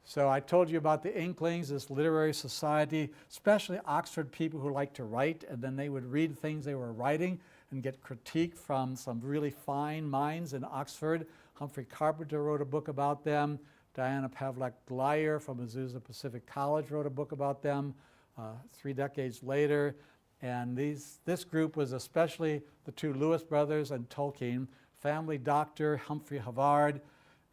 So I told you about the Inklings, this literary society, especially Oxford people who like to write, and then they would read things they were writing and get critique from some really fine minds in Oxford. Humphrey Carpenter wrote a book about them. Diana Pavlik-Dwyer from Azusa Pacific College wrote a book about them 3 decades later. And this group was especially the two Lewis brothers and Tolkien, family doctor Humphrey Havard,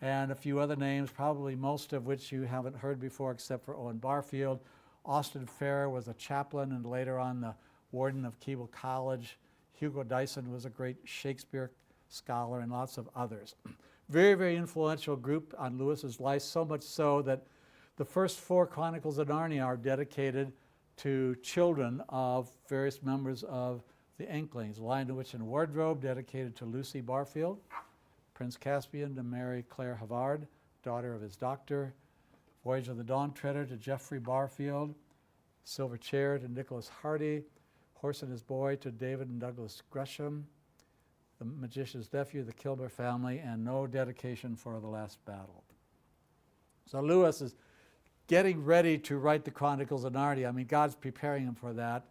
and a few other names, probably most of which you haven't heard before except for Owen Barfield. Austin Farrer was a chaplain and later on the warden of Keble College. Hugo Dyson was a great Shakespeare scholar, and lots of others. Very, very influential group on Lewis's life, so much so that the first 4 Chronicles of Narnia are dedicated to children of various members of the Inklings. Lion, the Witch, and Wardrobe, dedicated to Lucy Barfield. Prince Caspian to Mary Claire Havard, daughter of his doctor. Voyage of the Dawn Treader to Geoffrey Barfield, Silver Chair to Nicholas Hardy, Horse and His Boy to David and Douglas Gresham, The Magician's Nephew, The Kilmer Family, and No Dedication for the Last Battle. So Lewis is getting ready to write the Chronicles of Narnia. I mean, God's preparing him for that.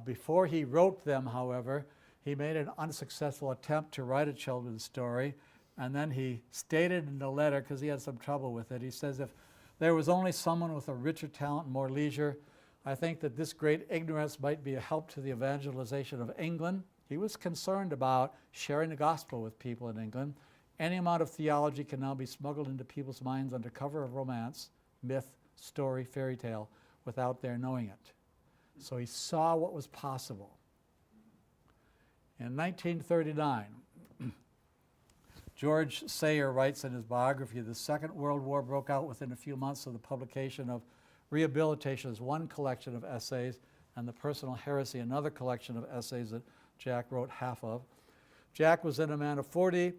Before he wrote them, however, he made an unsuccessful attempt to write a children's story, and then he stated in the letter, because he had some trouble with it, he says, if there was only someone with a richer talent and more leisure, I think that this great ignorance might be a help to the evangelization of England. He was concerned about sharing the gospel with people in England. Any amount of theology can now be smuggled into people's minds under cover of romance, myth, story, fairy tale, without their knowing it. So he saw what was possible. In 1939, George Sayer writes in his biography, the Second World War broke out within a few months of the publication of Rehabilitation's one collection of essays, and The Personal Heresy, another collection of essays that Jack wrote half of. Jack was then a man of 40.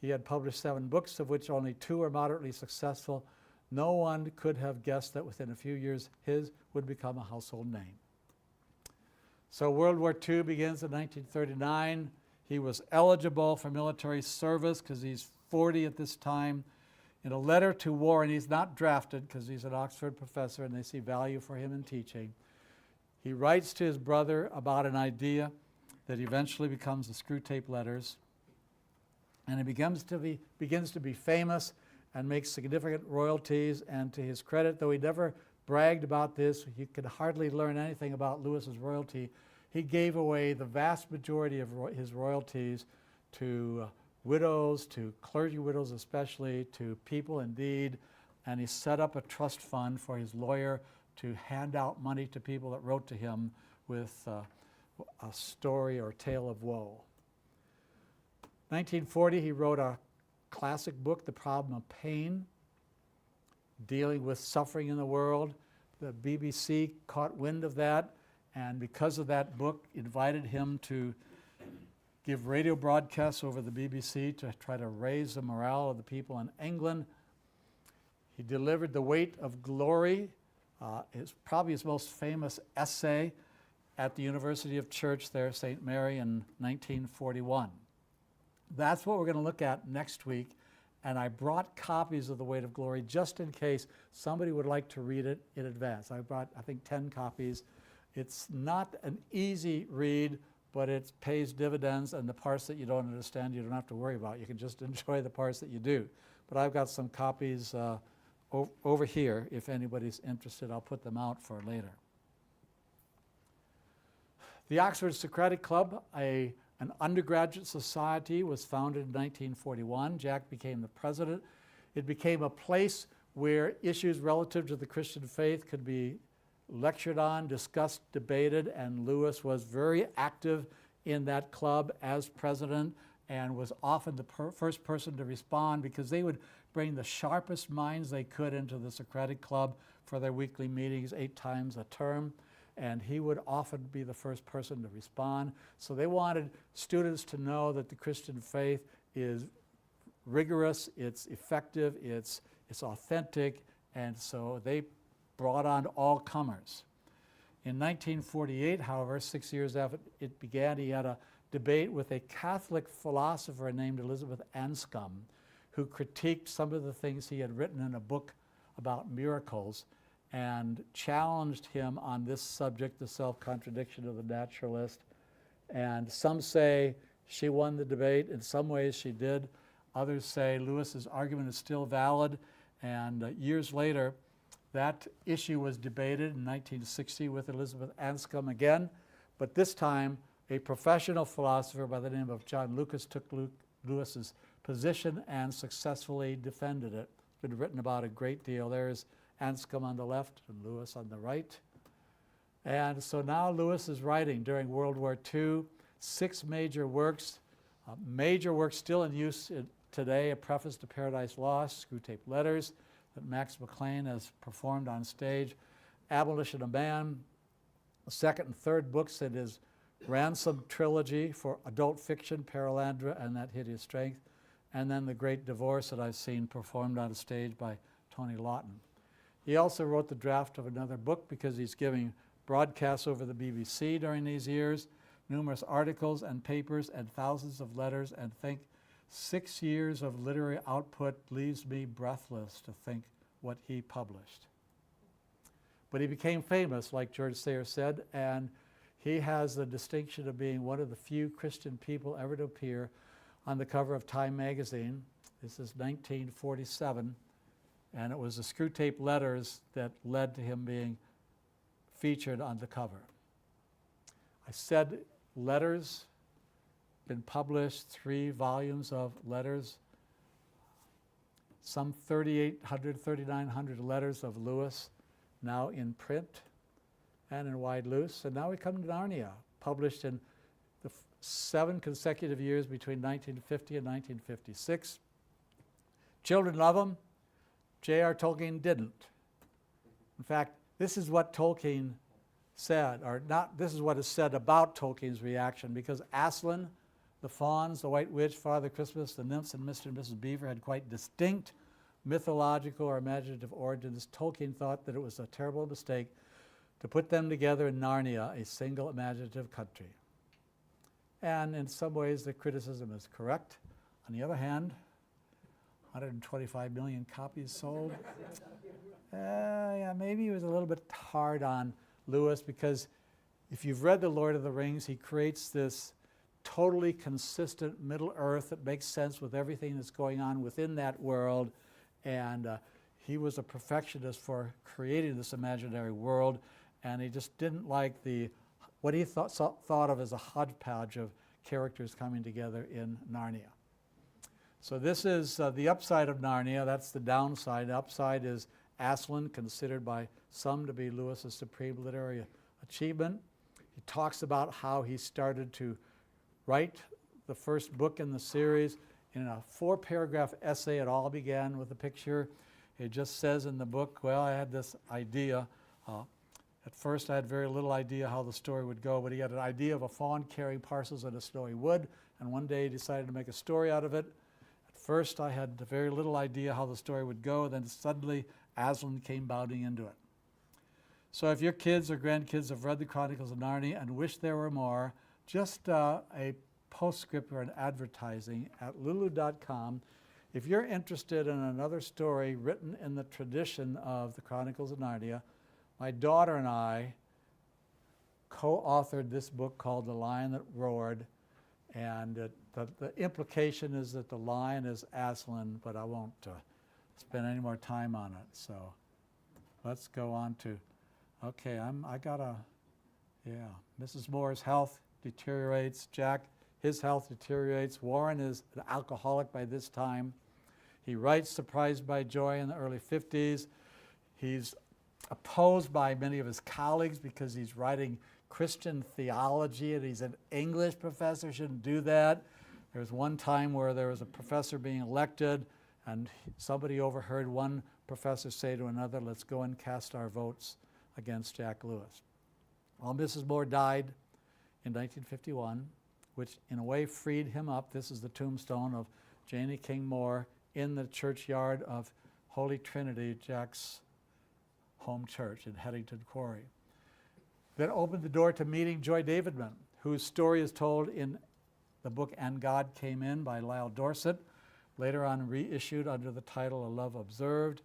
He had published 7 books, of which only 2 were moderately successful. No one could have guessed that within a few years his would become a household name. So World War II begins in 1939. He was eligible for military service because he's 40 at this time. In a letter to Warren, he's not drafted because he's an Oxford professor and they see value for him in teaching. He writes to his brother about an idea that eventually becomes the Screwtape Letters. And he begins to be famous and makes significant royalties. And to his credit, though he never bragged about this, you could hardly learn anything about Lewis's royalty. He gave away the vast majority of his royalties to widows, to clergy widows especially, to people in need, and he set up a trust fund for his lawyer to hand out money to people that wrote to him with a story or tale of woe. 1940, he wrote a classic book, The Problem of Pain, dealing with suffering in the world. The BBC caught wind of that, and because of that book, invited him to give radio broadcasts over the BBC to try to raise the morale of the people in England. He delivered The Weight of Glory, probably his most famous essay, at the University of Church there, St. Mary, in 1941. That's what we're going to look at next week, and I brought copies of The Weight of Glory just in case somebody would like to read it in advance. I brought, I think, 10 copies. It's not an easy read, but it pays dividends, and the parts that you don't understand, you don't have to worry about. You can just enjoy the parts that you do. But I've got some copies over here. If anybody's interested, I'll put them out for later. The Oxford Socratic Club, an undergraduate society, was founded in 1941. Jack became the president. It became a place where issues relative to the Christian faith could be lectured on, discussed, debated, and Lewis was very active in that club as president and was often the first person to respond because they would bring the sharpest minds they could into the Socratic Club for their weekly meetings 8 times a term, and he would often be the first person to respond. So they wanted students to know that the Christian faith is rigorous, it's effective, it's authentic, and so they brought on all comers. In 1948, however, 6 years after it began, he had a debate with a Catholic philosopher named Elizabeth Anscombe, who critiqued some of the things he had written in a book about miracles and challenged him on this subject, the self-contradiction of the naturalist. And some say she won the debate. In some ways she did. Others say Lewis's argument is still valid. And years later, that issue was debated in 1960 with Elizabeth Anscombe again, but this time a professional philosopher by the name of John Lucas took Lewis's position and successfully defended it. It's been written about a great deal. There's Anscombe on the left and Lewis on the right. And so now Lewis is writing during World War II 6 major works still in use today: A Preface to Paradise Lost, Screwtape Letters, that Max McLean has performed on stage, Abolition of Man, the second and third books in his Ransom trilogy for adult fiction, Perelandra and That Hideous Strength, and then The Great Divorce that I've seen performed on stage by Tony Lawton. He also wrote the draft of another book because he's giving broadcasts over the BBC during these years, numerous articles and papers and thousands of letters, and think 6 years of literary output leaves me breathless to think what he published. But he became famous, like George Sayers said, and he has the distinction of being one of the few Christian people ever to appear on the cover of Time magazine. This is 1947, and it was the screw tape letters that led to him being featured on the cover. I said letters, been published, 3 volumes of letters, some 3,800, 3,900 letters of Lewis now in print and in wide loose. And now we come to Narnia, published in the 7 consecutive years between 1950 and 1956. Children love them. J.R. Tolkien didn't. In fact, this is what Tolkien said, or not, this is what is said about Tolkien's reaction, because Aslan, the fauns, the White Witch, Father Christmas, the nymphs, and Mr. and Mrs. Beaver had quite distinct mythological or imaginative origins. Tolkien thought that it was a terrible mistake to put them together in Narnia, a single imaginative country. And in some ways, the criticism is correct. On the other hand, 125 million copies sold. Yeah, maybe he was a little bit hard on Lewis, because if you've read The Lord of the Rings, he creates this totally consistent Middle Earth that makes sense with everything that's going on within that world. And he was a perfectionist for creating this imaginary world, and he just didn't like what he thought of as a hodgepodge of characters coming together in Narnia. So this is the upside of Narnia. That's the downside. The upside is Aslan, considered by some to be Lewis's supreme literary achievement. He talks about how he started to write the first book in the series. In a 4-paragraph essay, it all began with a picture. It just says in the book, well, I had this idea. At first, I had very little idea how the story would go, but he had an idea of a fawn carrying parcels in a snowy wood, and one day he decided to make a story out of it. At first, I had very little idea how the story would go, then suddenly Aslan came bounding into it. So if your kids or grandkids have read the Chronicles of Narnia and wish there were more, just a postscript or an advertising at lulu.com. If you're interested in another story written in the tradition of the Chronicles of Narnia, my daughter and I co-authored this book called The Lion That Roared, and the implication is that the lion is Aslan, but I won't spend any more time on it. So let's go on to, okay, Mrs. Moore's health deteriorates. Jack, his health deteriorates. Warren is an alcoholic by this time. He writes Surprised by Joy in the early 50s. He's opposed by many of his colleagues because he's writing Christian theology and he's an English professor, shouldn't do that. There was one time where there was a professor being elected and somebody overheard one professor say to another, let's go and cast our votes against Jack Lewis. Well, Mrs. Moore died in 1951, which in a way freed him up. This is the tombstone of Janie King Moore in the churchyard of Holy Trinity, Jack's home church in Headington Quarry. That opened the door to meeting Joy Davidman, whose story is told in the book And God Came In by Lyle Dorset, later on reissued under the title A Love Observed.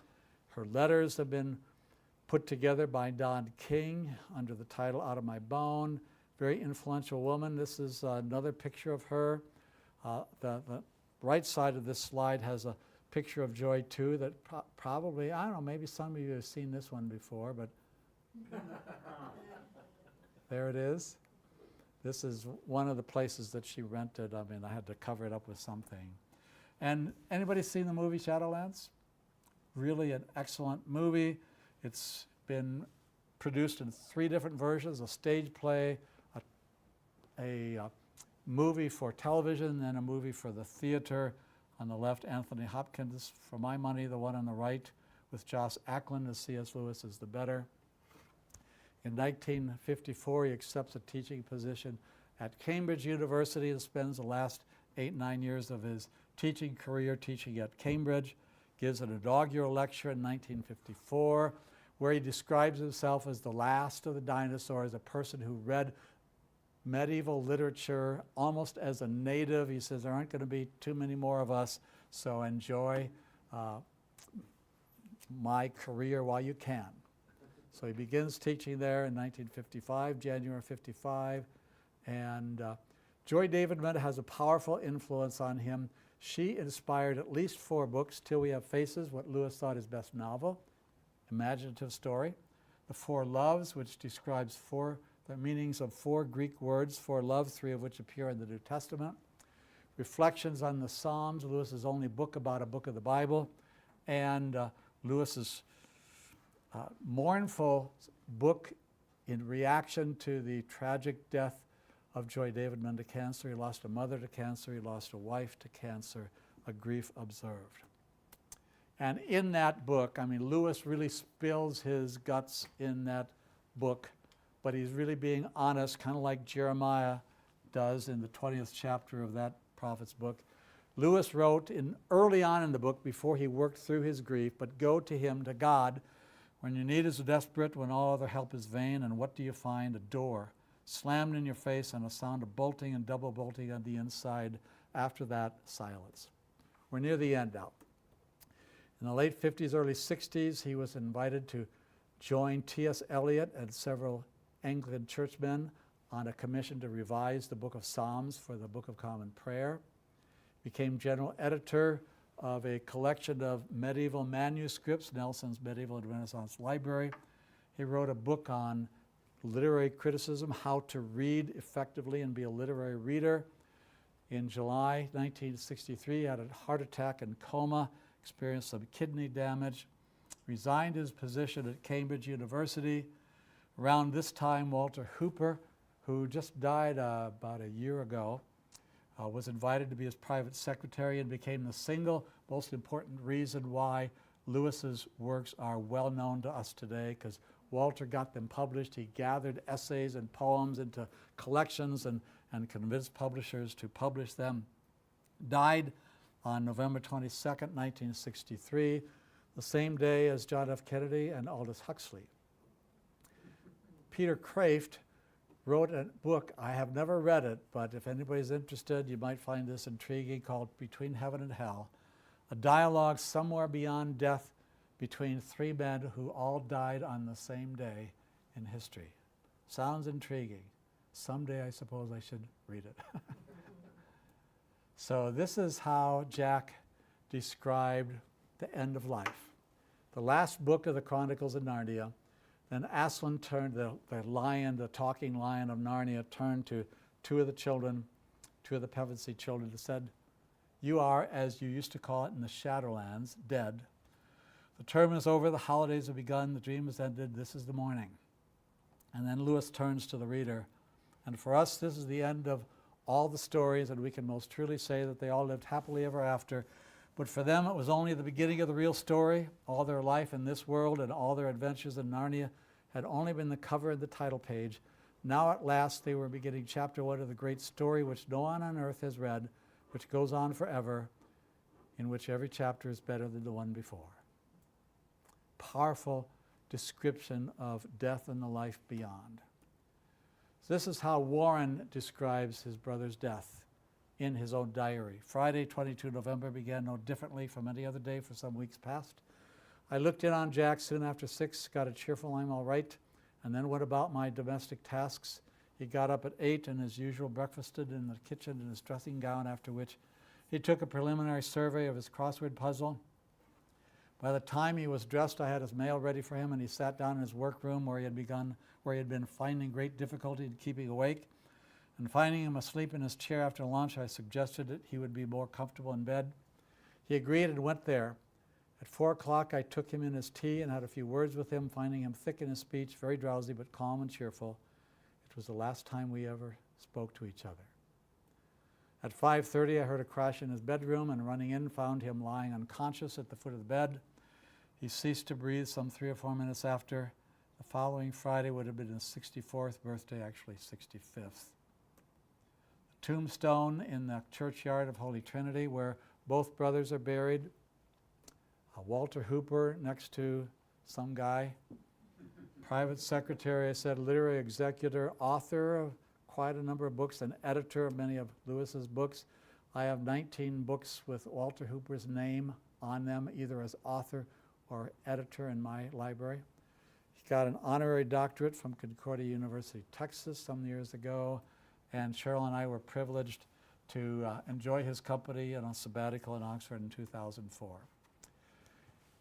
Her letters have been put together by Don King under the title Out of My Bone. Very influential woman. This is another picture of her. The right side of this slide has a picture of Joy too that probably, I don't know, maybe some of you have seen this one before, but there it is. This is one of the places that she rented. I mean, I had to cover it up with something. And anybody seen the movie Shadowlands? Really an excellent movie. It's been produced in 3 different versions, a stage play, a movie for television, and a movie for the theater. On the left, Anthony Hopkins. For my money, the one on the right with Joss Ackland as C.S. Lewis is the better. In 1954, he accepts a teaching position at Cambridge University and spends the last 8-9 years of his teaching career teaching at Cambridge. Gives an inaugural lecture in 1954 where he describes himself as the last of the dinosaurs, a person who read medieval literature almost as a native. He says there aren't going to be too many more of us, so enjoy my career while you can. So he begins teaching there in 1955, January 55, and Joy Davidman has a powerful influence on him. She inspired at least 4 books, Till We Have Faces, what Lewis thought his best novel, imaginative story. The Four Loves, which describes the meanings of 4 Greek words, 4 loves, 3 of which appear in the New Testament. Reflections on the Psalms, Lewis's only book about a book of the Bible, and Lewis's mournful book in reaction to the tragic death of Joy Davidman to cancer. He lost a mother to cancer, he lost a wife to cancer, a grief observed. And in that book, I mean, Lewis really spills his guts in that book, but he's really being honest, kind of like Jeremiah does in the 20th chapter of that prophet's book. Lewis wrote early on in the book, before he worked through his grief, but go to him, to God, when your need is desperate, when all other help is vain, and what do you find? A door slammed in your face and a sound of bolting and double bolting on the inside. After that, silence. We're near the end now. In the late 50s, early 60s, he was invited to join T.S. Eliot and several Anglican churchmen on a commission to revise the Book of Psalms for the Book of Common Prayer. Became general editor of a collection of medieval manuscripts, Nelson's Medieval and Renaissance Library. He wrote a book on literary criticism, how to read effectively and be a literary reader. In July 1963, he had a heart attack and coma, experienced some kidney damage, resigned his position at Cambridge University. Around this time, Walter Hooper, who just died about a year ago, was invited to be his private secretary and became the single most important reason why Lewis's works are well known to us today, because Walter got them published. He gathered essays and poems into collections and convinced publishers to publish them. Died on November 22nd, 1963, the same day as John F. Kennedy and Aldous Huxley. Peter Kraft wrote a book. I have never read it, but if anybody's interested, you might find this intriguing, called Between Heaven and Hell, a dialogue somewhere beyond death between 3 men who all died on the same day in history. Sounds intriguing. Someday I suppose I should read it. So this is how Jack described the end of life. The last book of the Chronicles of Narnia. Then Aslan turned, the lion, the talking lion of Narnia, turned to 2 of the children, 2 of the Pevensey children, and said, "You are, as you used to call it in the Shadowlands, dead. The term is over, the holidays have begun, the dream has ended, this is the morning." And then Lewis turns to the reader. And for us, this is the end of all the stories, and we can most truly say that they all lived happily ever after. But for them, it was only the beginning of the real story. All their life in this world and all their adventures in Narnia had only been the cover and the title page. Now at last they were beginning chapter 1 of the great story which no one on earth has read, which goes on forever, in which every chapter is better than the one before. Powerful description of death and the life beyond. So this is how Warren describes his brother's death in his own diary. Friday, 22 November began no differently from any other day for some weeks past. I looked in on Jack soon after 6, got a cheerful "I'm all right," and then went about my domestic tasks. He got up at 8 and as usual breakfasted in the kitchen in his dressing gown, after which he took a preliminary survey of his crossword puzzle. By the time he was dressed, I had his mail ready for him, and he sat down in his workroom where he had been finding great difficulty in keeping awake. And finding him asleep in his chair after lunch, I suggested that he would be more comfortable in bed. He agreed and went there. At 4 o'clock, I took him in his tea and had a few words with him, finding him thick in his speech, very drowsy but calm and cheerful. It was the last time we ever spoke to each other. At 5:30, I heard a crash in his bedroom, and running in, found him lying unconscious at the foot of the bed. He ceased to breathe some 3 or 4 minutes after. The following Friday would have been his 64th birthday, actually 65th. Tombstone in the churchyard of Holy Trinity, where both brothers are buried. Walter Hooper next to some guy private secretary, I said literary executor, author of quite a number of books, and editor of many of Lewis's books. I have 19 books with Walter Hooper's name on them, either as author or editor in my library. He got an honorary doctorate from Concordia University, Texas, some years ago, and Cheryl and I were privileged to enjoy his company on a sabbatical in Oxford in 2004.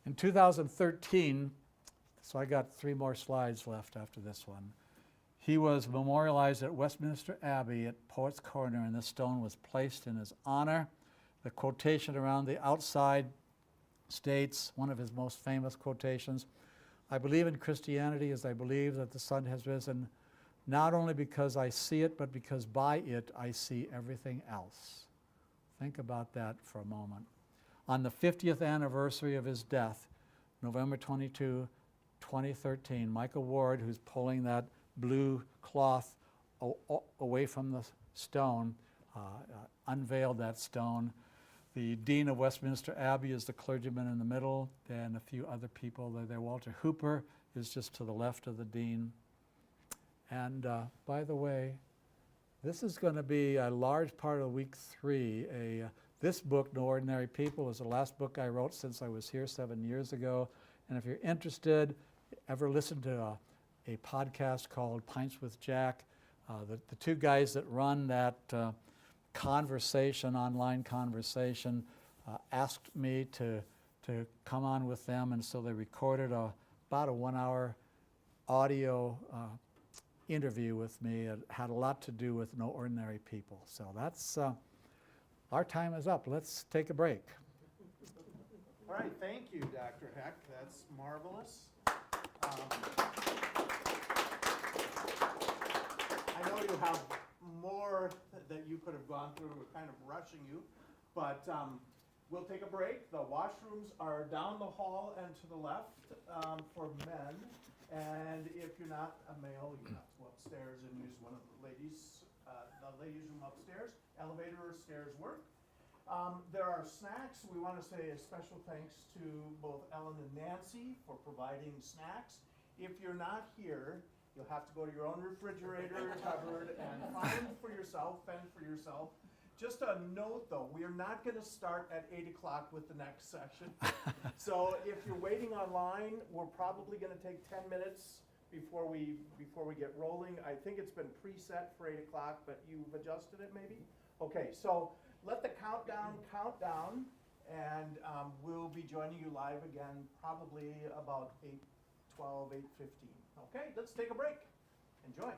In 2013, so I got 3 more slides left after this one, he was memorialized at Westminster Abbey at Poets' Corner, and this stone was placed in his honor. The quotation around the outside states, one of his most famous quotations, "I believe in Christianity as I believe that the sun has risen, not only because I see it, but because by it I see everything else." Think about that for a moment. On the 50th anniversary of his death, November 22, 2013, Michael Ward, who's pulling that blue cloth away from the stone, unveiled that stone. The Dean of Westminster Abbey is the clergyman in the middle, and a few other people there. Walter Hooper is just to the left of the Dean. And by the way, this is going to be a large part of week 3. This book, No Ordinary People, is the last book I wrote since I was here 7 years ago. And if you're interested, ever listen to a podcast called Pints with Jack, the 2 guys that run that online conversation, asked me to come on with them, and so they recorded about a 1-hour audio interview with me. It had a lot to do with No Ordinary People. So that's, our time is up. Let's take a break. All right, thank you, Dr. Heck. That's marvelous. I know you have more that you could have gone through. We're kind of rushing you, but we'll take a break. The washrooms are down the hall and to the left for men. And if you're not a male, you have to go upstairs and use one of the ladies' room upstairs. Elevator or stairs work. There are snacks. We want to say a special thanks to both Ellen and Nancy for providing snacks. If you're not here, you'll have to go to your own refrigerator cupboard and find for yourself, fend for yourself. Just a note though, we are not going to start at 8 o'clock with the next session. So if you're waiting online, we're probably going to take 10 minutes before we get rolling. I think it's been preset for 8 o'clock, but you've adjusted it maybe? Okay, so let the countdown count down, and we'll be joining you live again probably about 8:12, 8:15. Okay, let's take a break. Enjoy.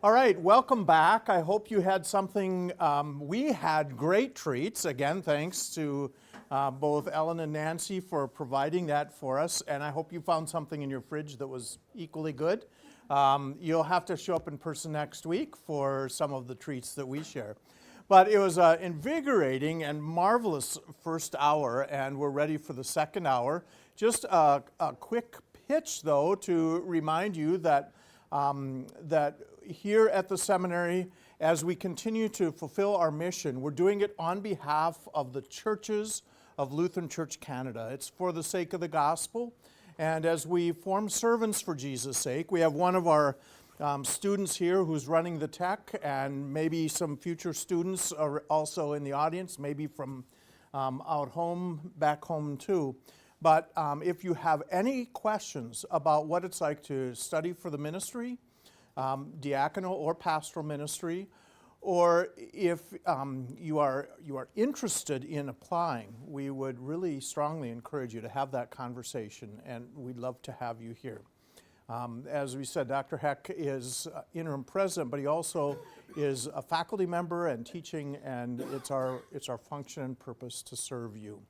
All right, welcome back. I hope you had something. We had great treats. Again, thanks to both Ellen and Nancy for providing that for us. And I hope you found something in your fridge that was equally good. You'll have to show up in person next week for some of the treats that we share. But it was an invigorating and marvelous first hour, and we're ready for the second hour. Just a quick pitch, though, to remind you that that here at the seminary, as we continue to fulfill our mission, we're doing it on behalf of the churches of Lutheran Church Canada. It's for the sake of the gospel. And as we form servants for Jesus' sake, we have one of our students here who's running the tech, and maybe some future students are also in the audience, maybe from back home too. But if you have any questions about what it's like to study for the ministry, diaconal or pastoral ministry, or if you are interested in applying, we would really strongly encourage you to have that conversation, and we'd love to have you here. As we said, Dr. Heck is interim president, but he also is a faculty member and teaching, and it's our function and purpose to serve you.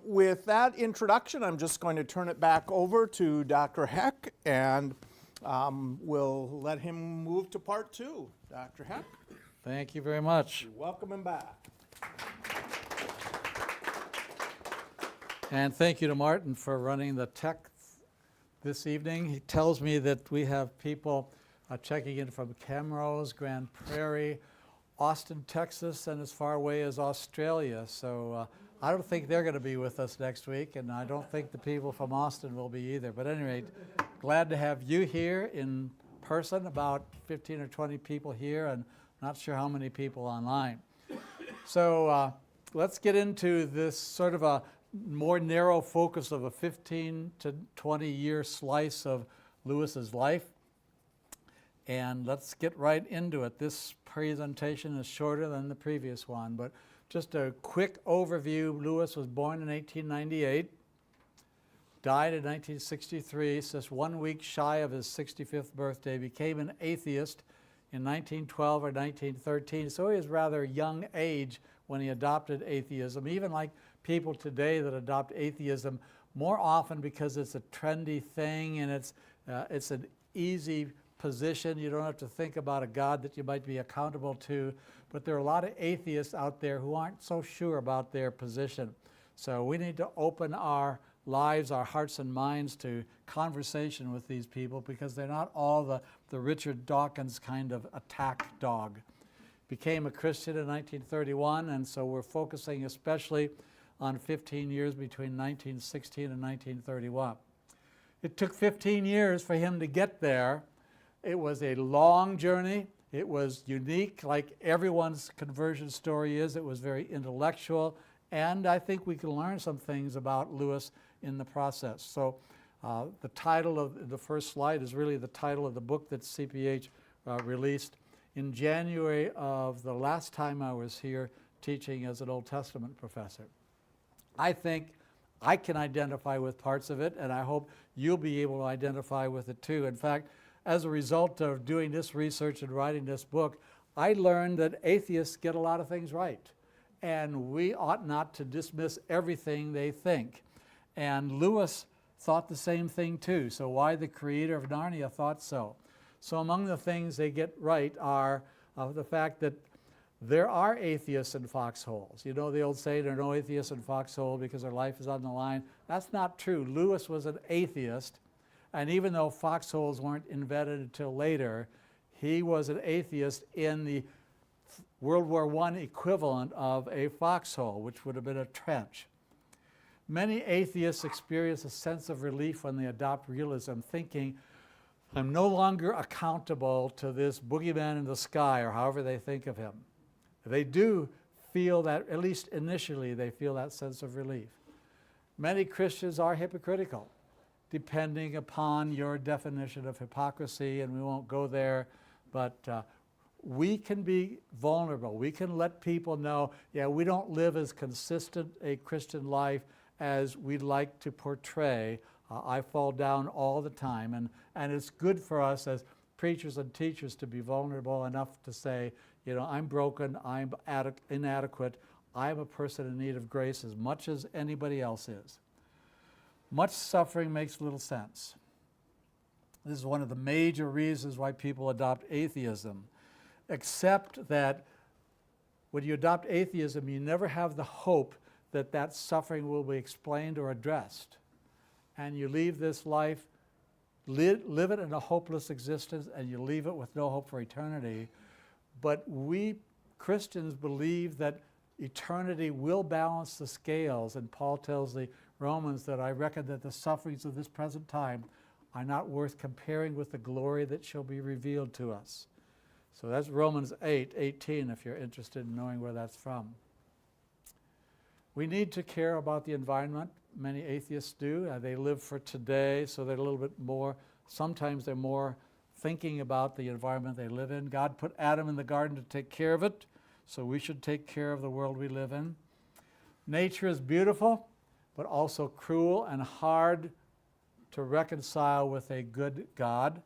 With that introduction, I'm just going to turn it back over to Dr. Heck, and we'll let him move to part two. Dr. Heck. Thank you very much. Welcome him back. And thank you to Martin for running the tech this evening. He tells me that we have people checking in from Camrose, Grand Prairie, Austin, Texas, and as far away as Australia. So I don't think they're going to be with us next week, and I don't think the people from Austin will be either. But at any rate, glad to have you here in person, about 15 or 20 people here, and not sure how many people online. So let's get into this sort of a more narrow focus of a 15 to 20 year slice of Lewis's life. And let's get right into it. This presentation is shorter than the previous one, but just a quick overview. Lewis was born in 1898, died in 1963, so just 1 week shy of his 65th birthday, became an atheist in 1912 or 1913, so he was rather young age when he adopted atheism, even like people today that adopt atheism more often because it's a trendy thing and it's an easy position. You don't have to think about a God that you might be accountable to, but there are a lot of atheists out there who aren't so sure about their position. So we need to open our lives, our hearts and minds to conversation with these people, because they're not all the Richard Dawkins kind of attack dog. Became a Christian in 1931, and so we're focusing especially on 15 years between 1916 and 1931. It took 15 years for him to get there. It was a long journey. It was unique, like everyone's conversion story is. It was very intellectual, and I think we can learn some things about Lewis in the process. So the title of the first slide is really the title of the book that CPH released in January of the last time I was here teaching as an Old Testament professor. I think I can identify with parts of it, and I hope you'll be able to identify with it too. In fact, as a result of doing this research and writing this book, I learned that atheists get a lot of things right, and we ought not to dismiss everything they think. And Lewis thought the same thing too, so why the creator of Narnia thought so. So among the things they get right are the fact that there are atheists in foxholes. You know the old saying, there are no atheists in foxhole because their life is on the line. That's not true. Lewis was an atheist, and even though foxholes weren't invented until later, he was an atheist in the World War I equivalent of a foxhole, which would have been a trench. Many atheists experience a sense of relief when they adopt realism, thinking, I'm no longer accountable to this boogeyman in the sky, or however they think of him. They do feel that, at least initially, they feel that sense of relief. Many Christians are hypocritical, depending upon your definition of hypocrisy, and we won't go there, but we can be vulnerable. We can let people know, yeah, we don't live as consistent a Christian life as we'd like to portray. I fall down all the time, and it's good for us as preachers and teachers to be vulnerable enough to say, I'm broken, I'm inadequate, I'm a person in need of grace as much as anybody else is. Much suffering makes little sense. This is one of the major reasons why people adopt atheism, except that when you adopt atheism, you never have the hope that that suffering will be explained or addressed. And you leave this life, live it in a hopeless existence, and you leave it with no hope for eternity. But we Christians believe that eternity will balance the scales, and Paul tells the Romans that I reckon that the sufferings of this present time are not worth comparing with the glory that shall be revealed to us. So that's Romans 8:18, if you're interested in knowing where that's from. We need to care about the environment. Many atheists do. They live for today, so they're a little bit more, sometimes they're more thinking about the environment they live in. God put Adam in the garden to take care of it, so we should take care of the world we live in. Nature is beautiful, but also cruel and hard to reconcile with a good God.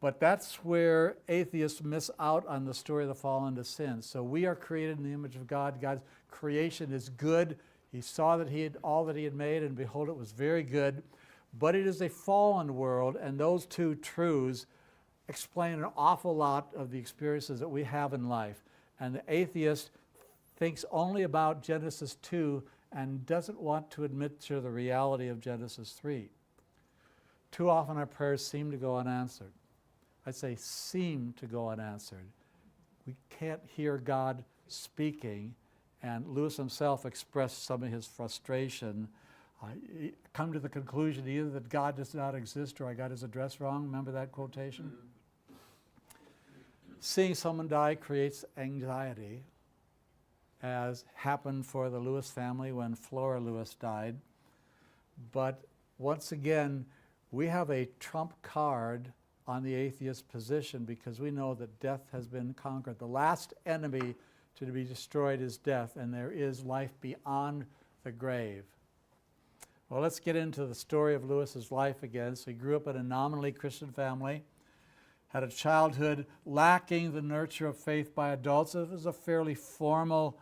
But that's where atheists miss out on the story of the fall into sin. So we are created in the image of God. God's creation is good. He saw that he had all that he had made, and behold, it was very good. But it is a fallen world, and those two truths explain an awful lot of the experiences that we have in life. And the atheist thinks only about Genesis 2 and doesn't want to admit to the reality of Genesis 3. Too often our prayers seem to go unanswered. I say seem to go unanswered. We can't hear God speaking, and Lewis himself expressed some of his frustration. He come to the conclusion either that God does not exist or I got his address wrong. Remember that quotation? Seeing someone die creates anxiety, as happened for the Lewis family when Flora Lewis died. But once again, we have a trump card on the atheist position because we know that death has been conquered. The last enemy to be destroyed is death, and there is life beyond the grave. Well, let's get into the story of Lewis's life again. So he grew up in a nominally Christian family, had a childhood lacking the nurture of faith by adults. It was a fairly formal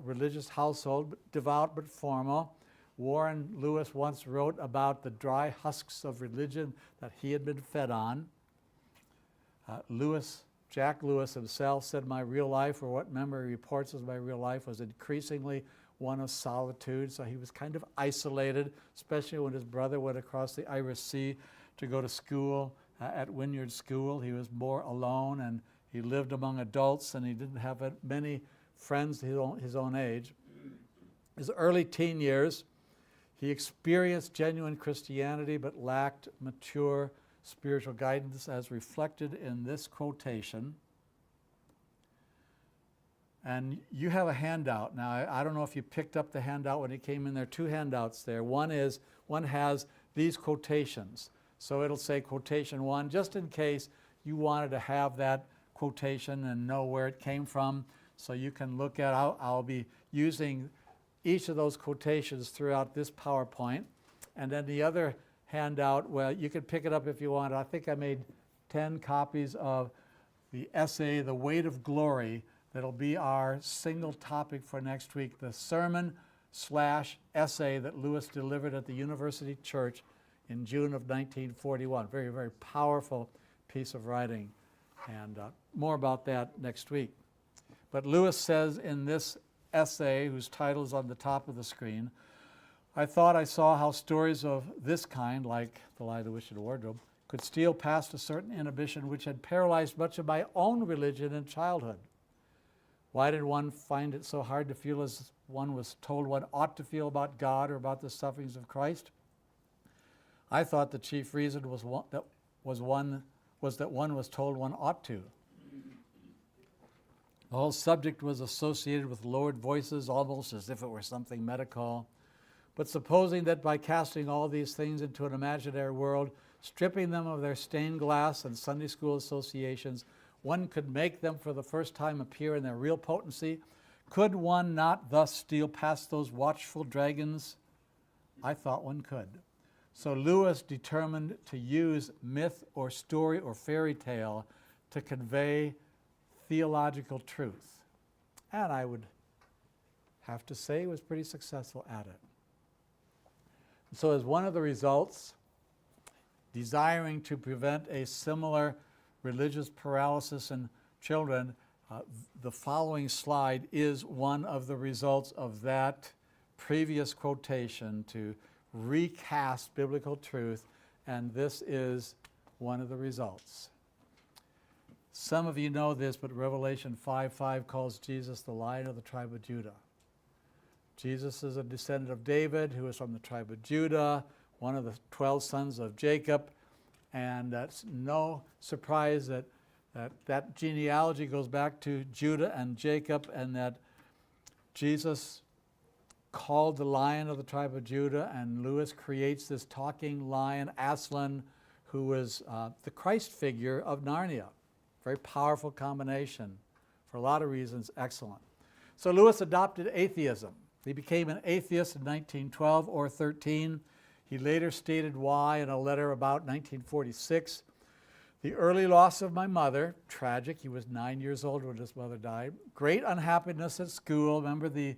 religious household, devout but formal. Warren Lewis once wrote about the dry husks of religion that he had been fed on. Jack Lewis himself said, my real life, or what memory reports as my real life, was increasingly one of solitude. So he was kind of isolated, especially when his brother went across the Irish Sea to go to school at Wynyard School. He was more alone, and he lived among adults, and he didn't have many friends his own age. His early teen years, he experienced genuine Christianity but lacked mature spiritual guidance, as reflected in this quotation. And you have a handout. Now, I don't know if you picked up the handout when it came in. There are two handouts there. One has these quotations. So it'll say quotation 1, just in case you wanted to have that quotation and know where it came from. So you can look at, I'll be using each of those quotations throughout this PowerPoint. And then the other handout, well, you can pick it up if you want. I think I made 10 copies of the essay, The Weight of Glory. That'll be our single topic for next week, the sermon/essay that Lewis delivered at the University Church in June of 1941. Very, very powerful piece of writing. And more about that next week. But Lewis says in this essay, whose title is on the top of the screen, I thought I saw how stories of this kind, like The Lie, the Witch, and the Wardrobe, could steal past a certain inhibition which had paralyzed much of my own religion in childhood. Why did one find it so hard to feel as one was told one ought to feel about God or about the sufferings of Christ? I thought the chief reason was that one was told one ought to. The whole subject was associated with lowered voices, almost as if it were something medical. But supposing that by casting all these things into an imaginary world, stripping them of their stained glass and Sunday school associations, one could make them for the first time appear in their real potency, could one not thus steal past those watchful dragons? I thought one could. So Lewis determined to use myth or story or fairy tale to convey theological truth. And I would have to say he was pretty successful at it. So as one of the results, desiring to prevent a similar religious paralysis in children, the following slide is one of the results of that previous quotation to recast biblical truth, and this is one of the results. Some of you know this, but Revelation 5:5 calls Jesus the Lion of the tribe of Judah. Jesus is a descendant of David, who is from the tribe of Judah, one of the 12 sons of Jacob, and that's no surprise that genealogy goes back to Judah and Jacob, and that Jesus called the Lion of the tribe of Judah, and Lewis creates this talking lion, Aslan, who was the Christ figure of Narnia. Very powerful combination. For a lot of reasons, excellent. So Lewis adopted atheism. He became an atheist in 1912 or 13. He later stated why in a letter about 1946. The early loss of my mother, tragic. He was 9 years old when his mother died. Great unhappiness at school. Remember the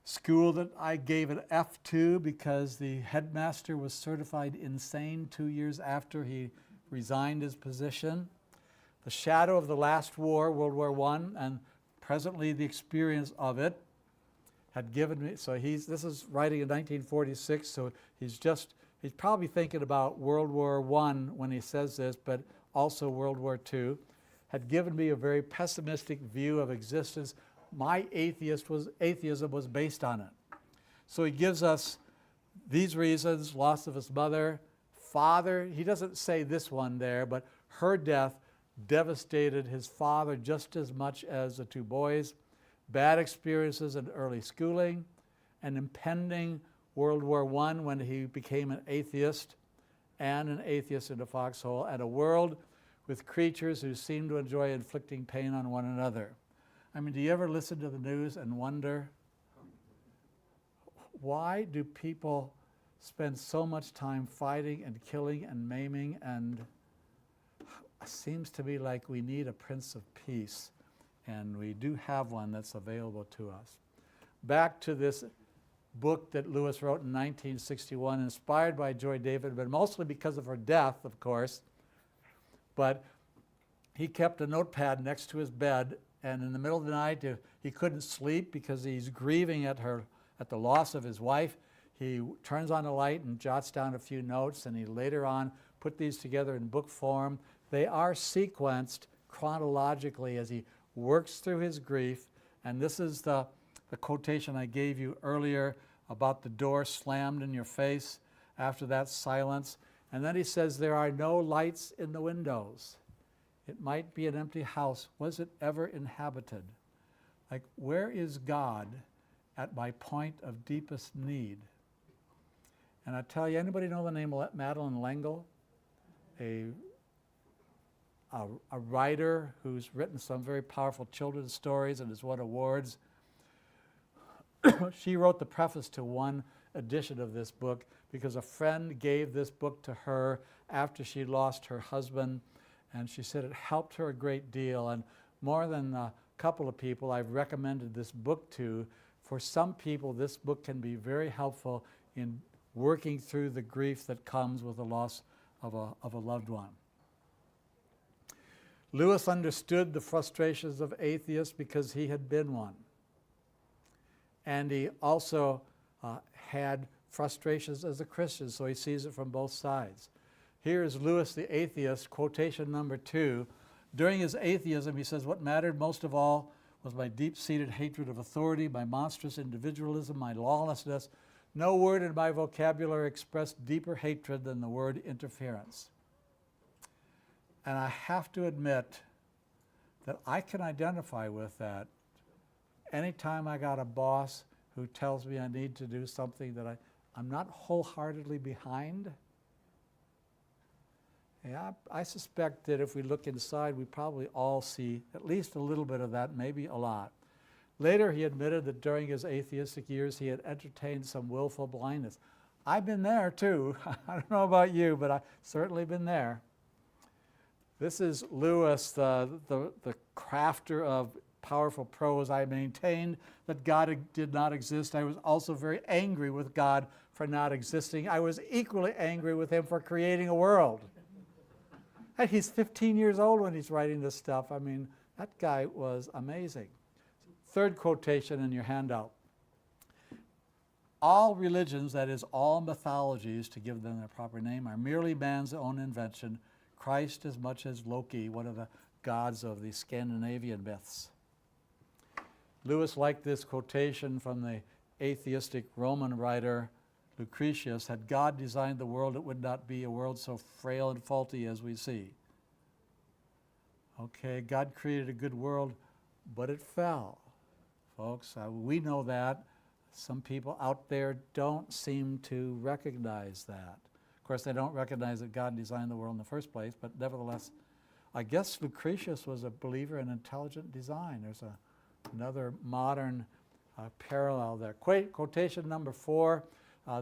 school that I gave an F to because the headmaster was certified insane 2 years after he resigned his position. The shadow of the last war, World War I, and presently the experience of it had given me, so this is writing in 1946, so he's probably thinking about World War I when he says this, but also World War II, had given me a very pessimistic view of existence. My atheism was based on it. So he gives us these reasons: loss of his mother, father, he doesn't say this one there, but her death devastated his father just as much as the two boys, bad experiences in early schooling, an impending World War I when he became an atheist, and an atheist in a foxhole, and a world with creatures who seem to enjoy inflicting pain on one another. I mean, do you ever listen to the news and wonder, why do people spend so much time fighting and killing and maiming? And it seems to me like we need a Prince of Peace, and we do have one that's available to us. Back to this book that Lewis wrote in 1961, inspired by Joy David, but mostly because of her death, of course. But he kept a notepad next to his bed, and in the middle of the night, he couldn't sleep because he's grieving at the loss of his wife. He turns on the light and jots down a few notes, and he later on put these together in book form. They are sequenced chronologically as he works through his grief, and this is the quotation I gave you earlier about the door slammed in your face. After that, silence. And then he says, there are no lights in the windows. It might be an empty house. Was it ever inhabited? Like, where is God at my point of deepest need? And I tell you, anybody know the name of Madeleine L'Engle? A writer who's written some very powerful children's stories and has won awards. She wrote the preface to one edition of this book because a friend gave this book to her after she lost her husband, and she said it helped her a great deal. And more than a couple of people I've recommended this book to. For some people, this book can be very helpful in working through the grief that comes with the loss of a loved one. Lewis understood the frustrations of atheists because he had been one. And he also had frustrations as a Christian, so he sees it from both sides. Here is Lewis the atheist, quotation number 2. During his atheism, he says, what mattered most of all was my deep-seated hatred of authority, my monstrous individualism, my lawlessness. No word in my vocabulary expressed deeper hatred than the word interference. And I have to admit that I can identify with that. Anytime I got a boss who tells me I need to do something that I'm not wholeheartedly behind, yeah, I suspect that if we look inside, we probably all see at least a little bit of that, maybe a lot. Later, he admitted that during his atheistic years, he had entertained some willful blindness. I've been there too. I don't know about you, but I've certainly been there. This is Lewis, the crafter of powerful prose. I maintained that God did not exist. I was also very angry with God for not existing. I was equally angry with him for creating a world. And he's 15 years old when he's writing this stuff. I mean, that guy was amazing. Third quotation in your handout. All religions, that is, all mythologies, to give them their proper name, are merely man's own invention, Christ as much as Loki, one of the gods of the Scandinavian myths. Lewis liked this quotation from the atheistic Roman writer Lucretius. Had God designed the world, it would not be a world so frail and faulty as we see. Okay, God created a good world, but it fell. Folks, we know that. Some people out there don't seem to recognize that. Of course, they don't recognize that God designed the world in the first place, but nevertheless, I guess Lucretius was a believer in intelligent design. There's another modern parallel there. Quotation number 4,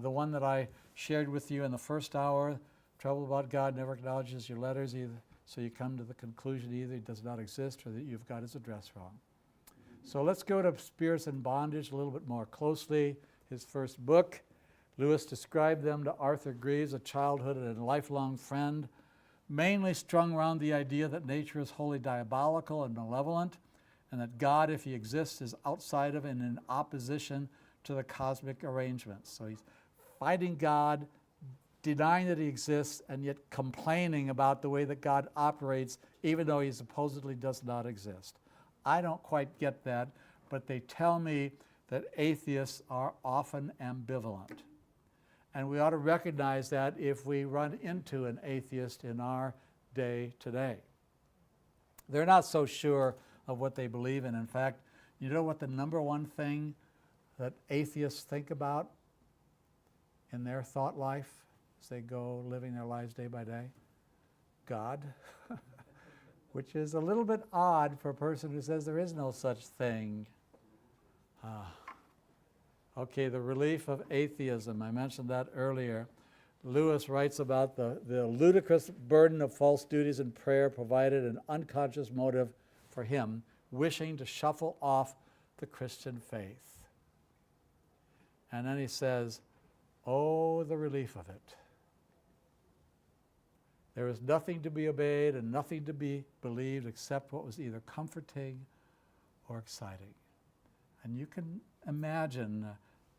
the one that I shared with you in the first hour, trouble about God never acknowledges your letters, either, so you come to the conclusion either he does not exist or that you've got his address wrong. So let's go to Spirits in Bondage a little bit more closely. His first book, Lewis described them to Arthur Greaves, a childhood and lifelong friend, mainly strung around the idea that nature is wholly diabolical and malevolent, and that God, if he exists, is outside of and in opposition to the cosmic arrangements. So he's fighting God, denying that he exists, and yet complaining about the way that God operates, even though he supposedly does not exist. I don't quite get that, but they tell me that atheists are often ambivalent. And we ought to recognize that if we run into an atheist in our day today. They're not so sure of what they believe in. In fact, you know what the number one thing that atheists think about in their thought life as they go living their lives day by day? God. Which is a little bit odd for a person who says there is no such thing. Okay, the relief of atheism. I mentioned that earlier. Lewis writes about the ludicrous burden of false duties and prayer provided an unconscious motive for him, wishing to shuffle off the Christian faith. And then he says, oh, the relief of it. There is nothing to be obeyed and nothing to be believed except what was either comforting or exciting. And you can imagine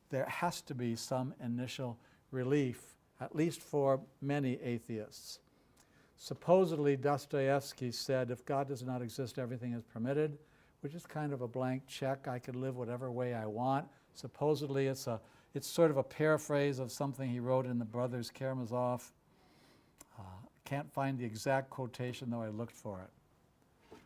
there has to be some initial relief, at least for many atheists. Supposedly, Dostoevsky said, if God does not exist, everything is permitted, which is kind of a blank check. I can live whatever way I want. Supposedly, it's sort of a paraphrase of something he wrote in the Brothers Karamazov. Can't find the exact quotation, though I looked for it.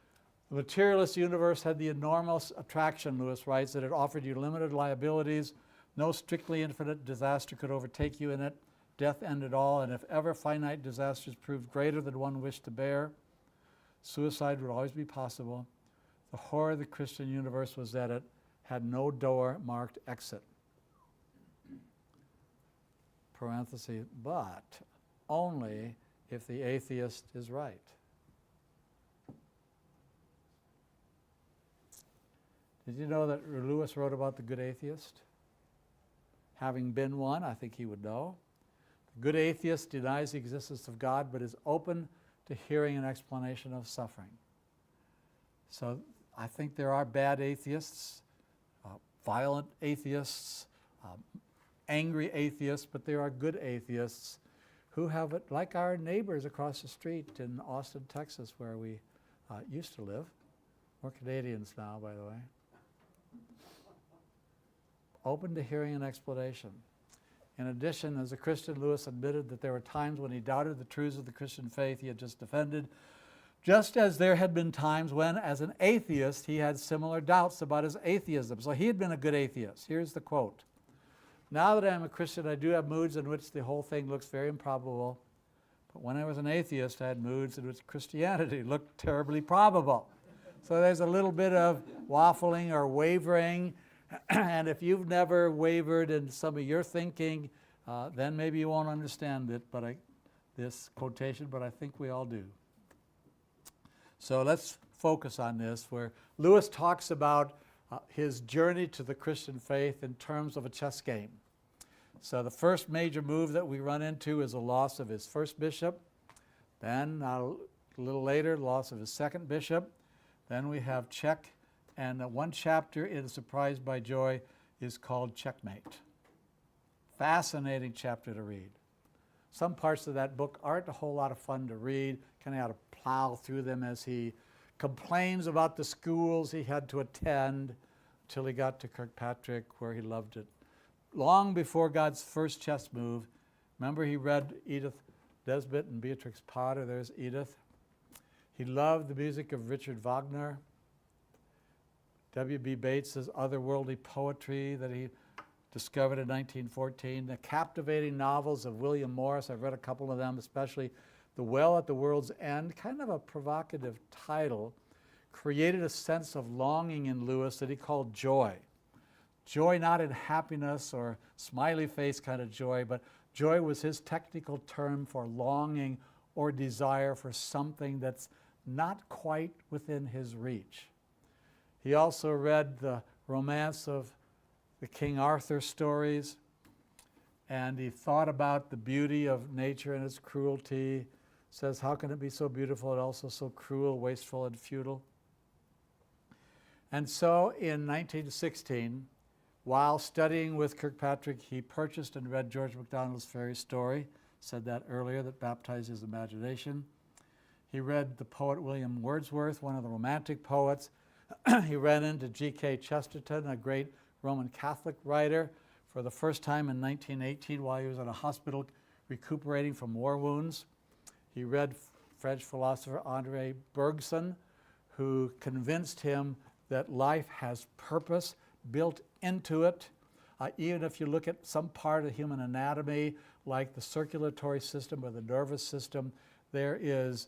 The materialist universe had the enormous attraction, Lewis writes, that it offered you limited liabilities. No strictly infinite disaster could overtake you in it. Death ended all, and if ever finite disasters proved greater than one wished to bear, suicide would always be possible. The horror of the Christian universe was that it had no door marked exit. Parenthesis, but only if the atheist is right. Did you know that Lewis wrote about the good atheist? Having been one, I think he would know. The good atheist denies the existence of God, but is open to hearing an explanation of suffering. So I think there are bad atheists, violent atheists, angry atheists, but there are good atheists who have it, like our neighbors across the street in Austin, Texas, where we used to live. We're Canadians now, by the way. Open to hearing an explanation. In addition, as a Christian, Lewis admitted that there were times when he doubted the truths of the Christian faith he had just defended, just as there had been times when, as an atheist, he had similar doubts about his atheism. So he had been a good atheist. Here's the quote. Now that I'm a Christian, I do have moods in which the whole thing looks very improbable. But when I was an atheist, I had moods in which Christianity looked terribly probable. So there's a little bit of waffling or wavering. And if you've never wavered in some of your thinking, then maybe you won't understand it, this quotation, but I think we all do. So let's focus on this, where Lewis talks about his journey to the Christian faith in terms of a chess game. So the first major move that we run into is the loss of his first bishop. Then, a little later, the loss of his second bishop. Then we have check, and one chapter in Surprised by Joy is called Checkmate. Fascinating chapter to read. Some parts of that book aren't a whole lot of fun to read. Kind of had to plow through them as he complains about the schools he had to attend until he got to Kirkpatrick, where he loved it. Long before God's first chess move, remember he read Edith Nesbit and Beatrix Potter. There's Edith. He loved the music of Richard Wagner. W.B. Bates's otherworldly poetry that he discovered in 1914. The captivating novels of William Morris. I've read a couple of them, especially The Well at the World's End, kind of a provocative title, created a sense of longing in Lewis that he called joy. Joy not in happiness or smiley face kind of joy, but joy was his technical term for longing or desire for something that's not quite within his reach. He also read the romance of the King Arthur stories, and he thought about the beauty of nature and its cruelty. Says, how can it be so beautiful and also so cruel, wasteful, and futile? And so in 1916, while studying with Kirkpatrick, he purchased and read George MacDonald's Fairy Story. Said that earlier, that baptized his imagination. He read the poet William Wordsworth, one of the Romantic poets. He ran into G.K. Chesterton, a great Roman Catholic writer, for the first time in 1918 while he was in a hospital recuperating from war wounds. He read French philosopher André Bergson, who convinced him that life has purpose built into it. Even if you look at some part of human anatomy, like the circulatory system or the nervous system, there is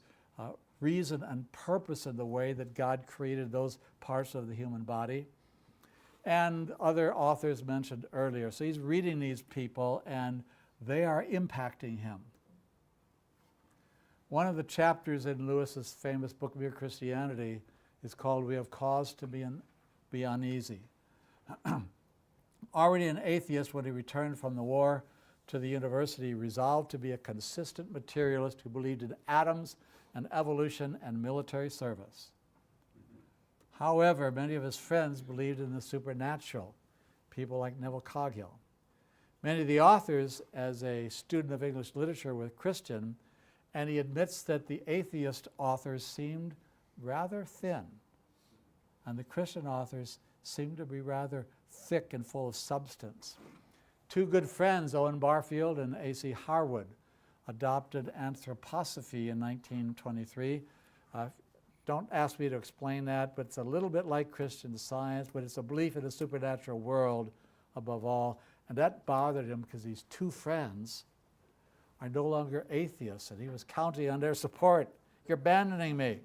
reason and purpose in the way that God created those parts of the human body. And other authors mentioned earlier. So he's reading these people, and they are impacting him. One of the chapters in Lewis's famous book, Mere Christianity, is called We Have Cause to Be Uneasy. Already an atheist, when he returned from the war to the university, resolved to be a consistent materialist who believed in atoms and evolution and military service. However, many of his friends believed in the supernatural, people like Neville Coghill. Many of the authors, as a student of English literature, were Christian, and he admits that the atheist authors seemed rather thin, and the Christian authors seemed to be rather thick and full of substance. Two good friends, Owen Barfield and A.C. Harwood, adopted anthroposophy in 1923. Don't ask me to explain that, but it's a little bit like Christian Science, but it's a belief in a supernatural world above all. And that bothered him because these two friends are no longer atheists, and he was counting on their support. You're abandoning me.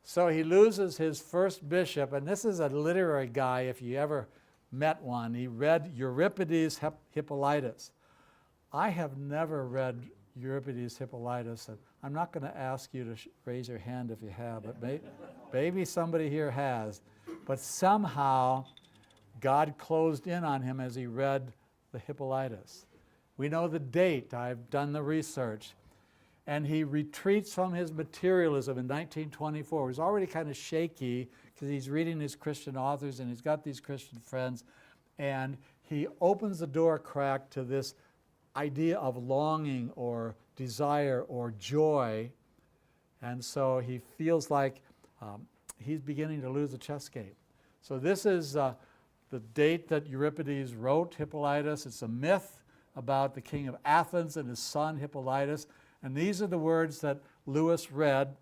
So he loses his first bishop, and this is a literary guy if you ever met one. He read Euripides' Hippolytus. I have never read Euripides' Hippolytus, and I'm not going to ask you to raise your hand if you have, but maybe somebody here has. But somehow God closed in on him as he read the Hippolytus. We know the date. I've done the research. And he retreats from his materialism in 1924. He's already kind of shaky because he's reading these Christian authors and he's got these Christian friends. And he opens the door crack to this idea of longing or desire or joy. And so he feels like he's beginning to lose the chess game. So this is the date that Euripides wrote Hippolytus. It's a myth about the king of Athens and his son Hippolytus. And these are the words that Lewis read.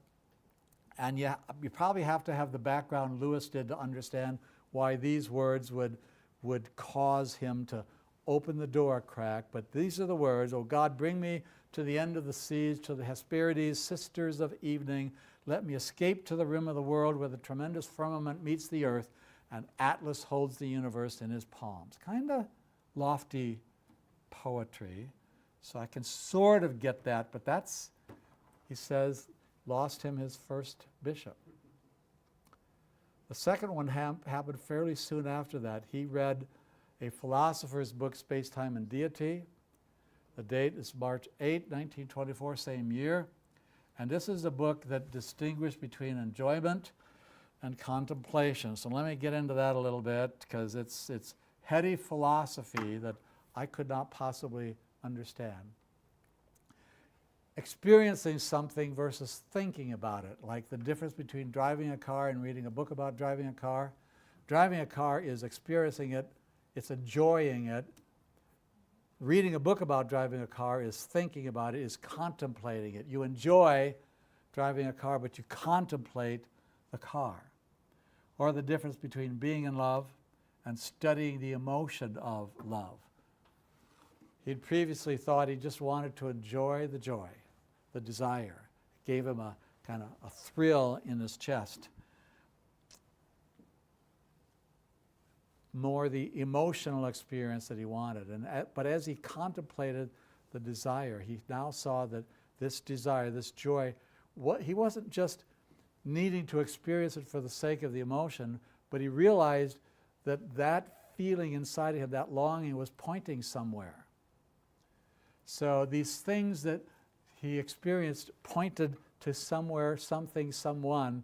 And you probably have to have the background Lewis did to understand why these words would cause him to open the door crack. But these are the words, "O God, bring me to the end of the seas, to the Hesperides, sisters of evening. Let me escape to the rim of the world where the tremendous firmament meets the earth and Atlas holds the universe in his palms." Kind of lofty poetry. So I can sort of get that, but that's, he says, lost him his first bishop. The second one happened fairly soon after that. He read a philosopher's book, Space, Time, and Deity. The date is March 8, 1924, same year. And this is a book that distinguished between enjoyment and contemplation. So let me get into that a little bit, because it's heady philosophy that I could not possibly understand. Experiencing something versus thinking about it, like the difference between driving a car and reading a book about driving a car. Driving a car is experiencing it, it's enjoying it. Reading a book about driving a car is thinking about it, is contemplating it. You enjoy driving a car, but you contemplate the car. Or the difference between being in love and studying the emotion of love. He'd previously thought he just wanted to enjoy the joy, the desire. It gave him a kind of a thrill in his chest. More the emotional experience that he wanted. But as he contemplated the desire, he now saw that this desire, this joy, he wasn't just needing to experience it for the sake of the emotion, but he realized that that feeling inside of him, that longing, was pointing somewhere. So these things that he experienced pointed to somewhere, something, someone,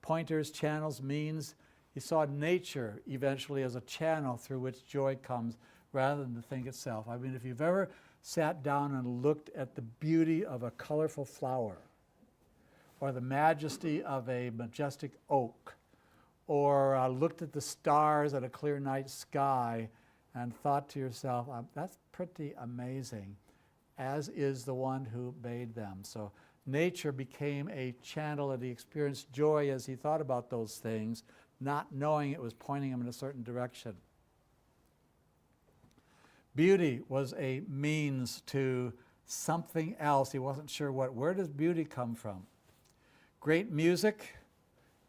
pointers, channels, means. He saw nature eventually as a channel through which joy comes rather than the thing itself. I mean, if you've ever sat down and looked at the beauty of a colorful flower, or the majesty of a majestic oak, or looked at the stars at a clear night sky and thought to yourself, that's pretty amazing, as is the one who made them. So nature became a channel, and he experienced joy as he thought about those things, not knowing it was pointing him in a certain direction. Beauty was a means to something else. He wasn't sure what. Where does beauty come from? Great music,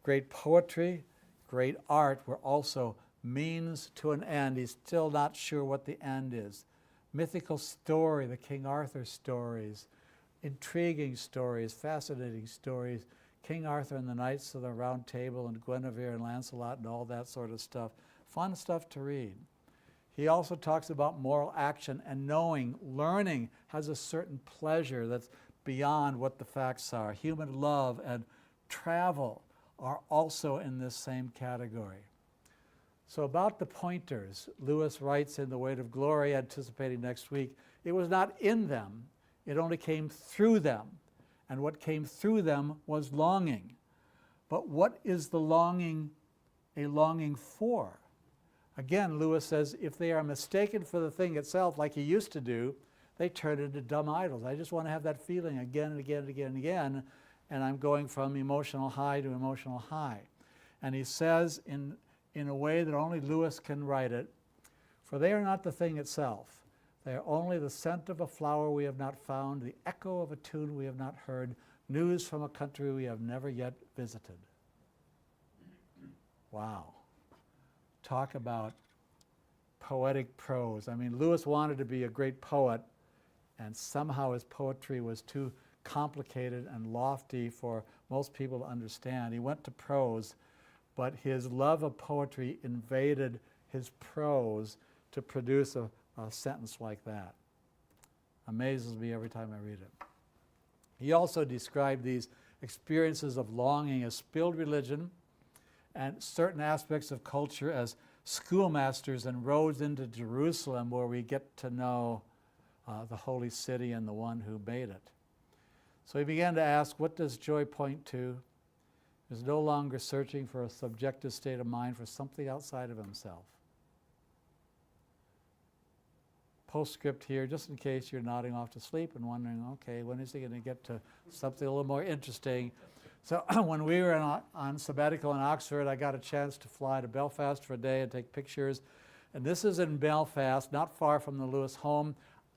great poetry, great art were also means to an end. He's still not sure what the end is. Mythical story, the King Arthur stories, intriguing stories, fascinating stories, King Arthur and the Knights of the Round Table and Guinevere and Lancelot and all that sort of stuff. Fun stuff to read. He also talks about moral action and knowing, learning has a certain pleasure that's beyond what the facts are. Human love and travel are also in this same category. So about the pointers, Lewis writes in The Weight of Glory, anticipating next week, it was not in them, it only came through them. And what came through them was longing. But what is the longing a longing for? Again, Lewis says, if they are mistaken for the thing itself, like he used to do, they turn into dumb idols. I just want to have that feeling again and again and again and again, and I'm going from emotional high to emotional high. And he says in a way that only Lewis can write it, for they are not the thing itself. They are only the scent of a flower we have not found, the echo of a tune we have not heard, news from a country we have never yet visited. Wow. Talk about poetic prose. I mean, Lewis wanted to be a great poet, and somehow his poetry was too complicated and lofty for most people to understand. He went to prose, but his love of poetry invaded his prose to produce a sentence like that. Amazes me every time I read it. He also described these experiences of longing as spilled religion and certain aspects of culture as schoolmasters and roads into Jerusalem, where we get to know the holy city and the one who made it. So he began to ask, what does joy point to? He was no longer searching for a subjective state of mind, for something outside of himself. Postscript here, just in case you're nodding off to sleep and wondering, okay, when is he going to get to something a little more interesting? So when we were on sabbatical in Oxford, I got a chance to fly to Belfast for a day and take pictures. And this is in Belfast, not far from the Lewis home,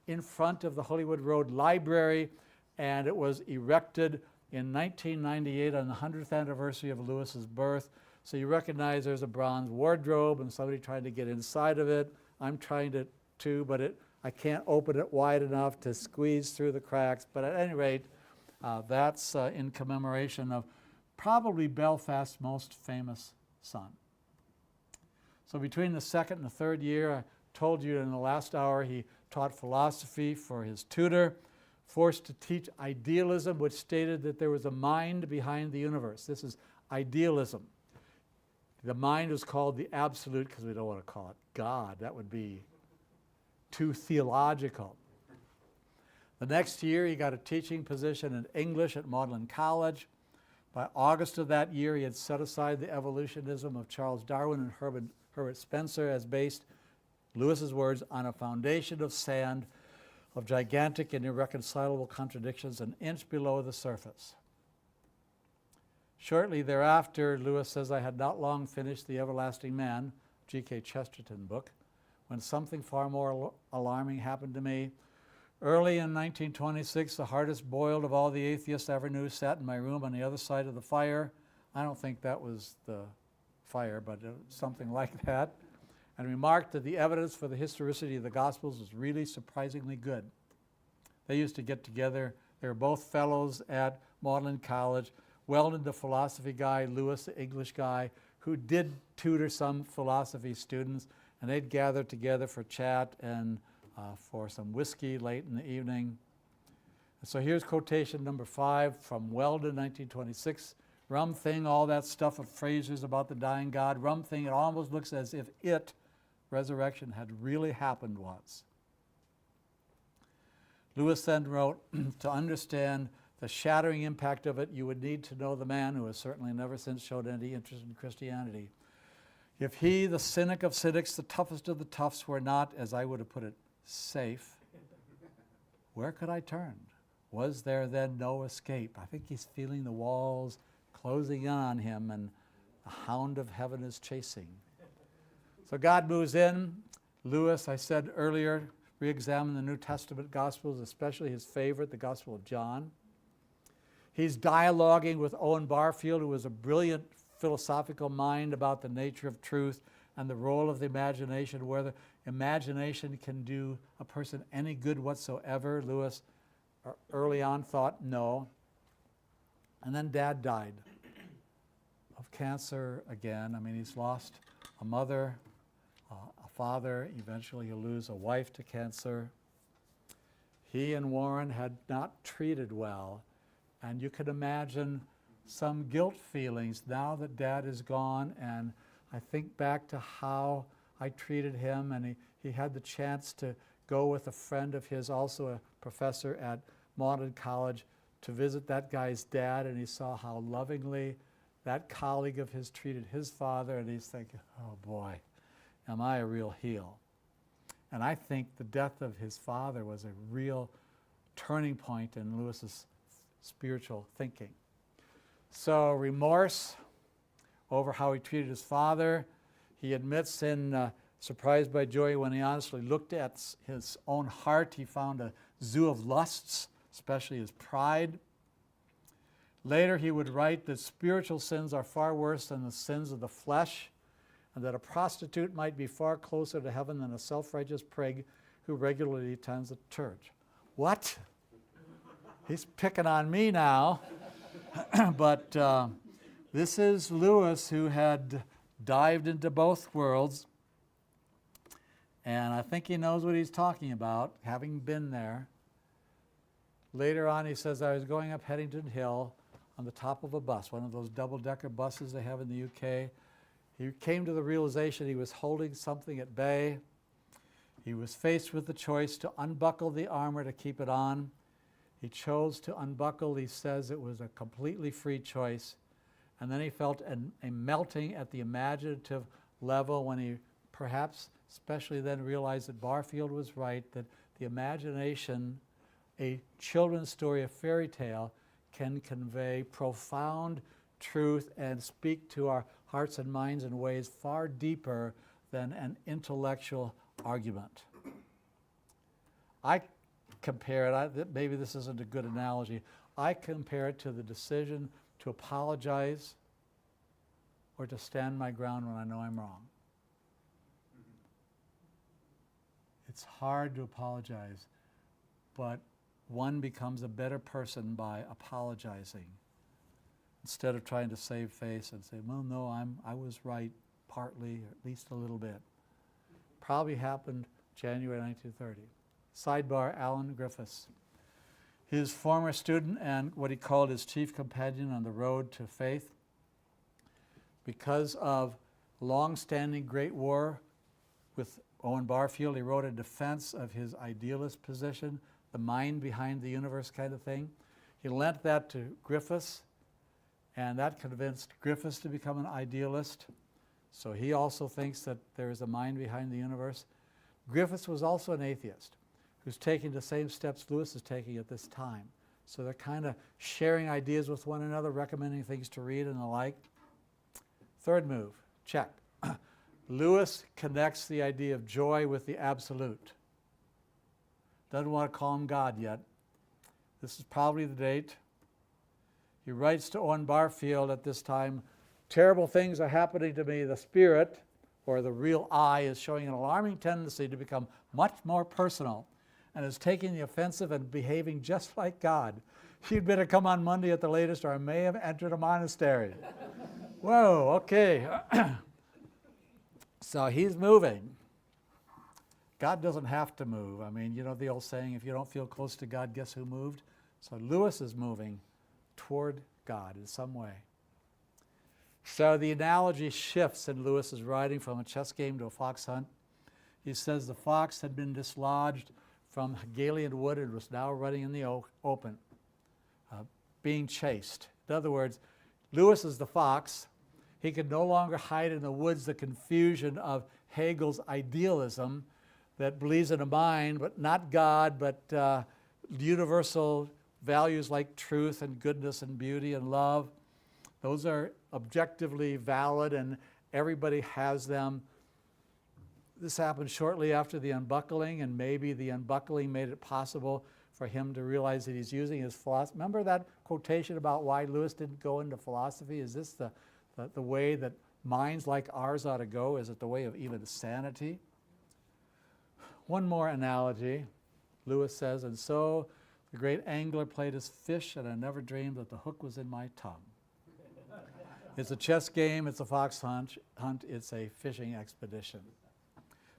in front of the Hollywood Road Library, and it was erected in 1998 on the 100th anniversary of Lewis's birth. So you recognize there's a bronze wardrobe and somebody trying to get inside of it. I'm trying to too, but I can't open it wide enough to squeeze through the cracks. But at any rate, that's in commemoration of probably Belfast's most famous son. So between the second and the third year, I told you in the last hour, he taught philosophy for his tutor, forced to teach idealism, which stated that there was a mind behind the universe. This is idealism. The mind was called the absolute because we don't want to call it God. That would be too theological. The next year, he got a teaching position in English at Magdalen College. By August of that year, he had set aside the evolutionism of Charles Darwin and Herbert Spencer as based, Lewis's words, on a foundation of sand of gigantic and irreconcilable contradictions an inch below the surface. Shortly thereafter, Lewis says, I had not long finished The Everlasting Man, G.K. Chesterton book, when something far more alarming happened to me. Early in 1926, the hardest boiled of all the atheists I ever knew sat in my room on the other side of the fire. I don't think that was the fire, but something like that, and remarked that the evidence for the historicity of the Gospels was really surprisingly good. They used to get together. They were both fellows at Magdalen College. Weldon, the philosophy guy, Lewis, the English guy, who did tutor some philosophy students, and they'd gather together for chat and for some whiskey late in the evening. And so here's quotation number 5 from Weldon, 1926. Rum thing, all that stuff of phrases about the dying God. Rum thing, it almost looks as if resurrection, had really happened once. Lewis then wrote, to understand the shattering impact of it, you would need to know the man who has certainly never since showed any interest in Christianity. If he, the cynic of cynics, the toughest of the toughs, were not, as I would have put it, safe, where could I turn? Was there then no escape? I think he's feeling the walls closing in on him and the hound of heaven is chasing. So God moves in. Lewis, I said earlier, re-examined the New Testament Gospels, especially his favorite, the Gospel of John. He's dialoguing with Owen Barfield, who was a brilliant philosophical mind about the nature of truth and the role of the imagination, whether imagination can do a person any good whatsoever. Lewis early on thought no. And then Dad died of cancer again. I mean, he's lost a mother, a father. Eventually he'll lose a wife to cancer. He and Warren had not treated well. And you could imagine some guilt feelings now that Dad is gone. And I think back to how I treated him, and he had the chance to go with a friend of his, also a professor at Magdalen College, to visit that guy's dad, and he saw how lovingly that colleague of his treated his father, and he's thinking, oh boy, am I a real heel? And I think the death of his father was a real turning point in Lewis's spiritual thinking. So remorse over how he treated his father. He admits in Surprised by Joy, when he honestly looked at his own heart, he found a zoo of lusts, especially his pride. Later he would write that spiritual sins are far worse than the sins of the flesh, and that a prostitute might be far closer to heaven than a self-righteous prig who regularly attends a church. What? He's picking on me now. But this is Lewis, who had dived into both worlds, and I think he knows what he's talking about, having been there. Later on, he says, I was going up Headington Hill on the top of a bus, one of those double-decker buses they have in the UK. He came to the realization he was holding something at bay. He was faced with the choice to unbuckle the armor to keep it on. He chose to unbuckle. He says it was a completely free choice. And then he felt a melting at the imaginative level when he perhaps especially then realized that Barfield was right, that the imagination, a children's story, a fairy tale, can convey profound truth and speak to our hearts and minds in ways far deeper than an intellectual argument. I compare it, maybe this isn't a good analogy, I compare it to the decision to apologize or to stand my ground when I know I'm wrong. It's hard to apologize, but one becomes a better person by apologizing instead of trying to save face and say, well, no, I was right partly, or at least a little bit. Probably happened January 1930. Sidebar, Alan Griffiths. His former student and what he called his chief companion on the road to faith. Because of long-standing great war with Owen Barfield, he wrote a defense of his idealist position, the mind behind the universe kind of thing. He lent that to Griffiths, and that convinced Griffiths to become an idealist. So he also thinks that there is a mind behind the universe. Griffiths was also an atheist who's taking the same steps Lewis is taking at this time. So they're kind of sharing ideas with one another, recommending things to read and the like. Third move, check. Lewis connects the idea of joy with the absolute. Doesn't want to call him God yet. This is probably the date. He writes to Owen Barfield at this time, terrible things are happening to me. The spirit, or the real I, is showing an alarming tendency to become much more personal and is taking the offensive and behaving just like God. You'd better come on Monday at the latest, or I may have entered a monastery. Whoa, okay. So he's moving. God doesn't have to move. I mean, you know the old saying, if you don't feel close to God, guess who moved? So Lewis is moving toward God in some way. So the analogy shifts in Lewis's writing from a chess game to a fox hunt. He says the fox had been dislodged from Hegelian wood and was now running in the open, being chased. In other words, Lewis is the fox. He could no longer hide in the woods the confusion of Hegel's idealism that believes in a mind, but not God, but universal values like truth and goodness and beauty and love. Those are objectively valid and everybody has them. This happened shortly after the unbuckling, and maybe the unbuckling made it possible for him to realize that he's using his philosophy. Remember that quotation about why Lewis didn't go into philosophy? Is this the way that minds like ours ought to go? Is it the way of even sanity? One more analogy. Lewis says, and so the great angler played his fish, and I never dreamed that the hook was in my tongue. It's a chess game, it's a fox hunt, it's a fishing expedition.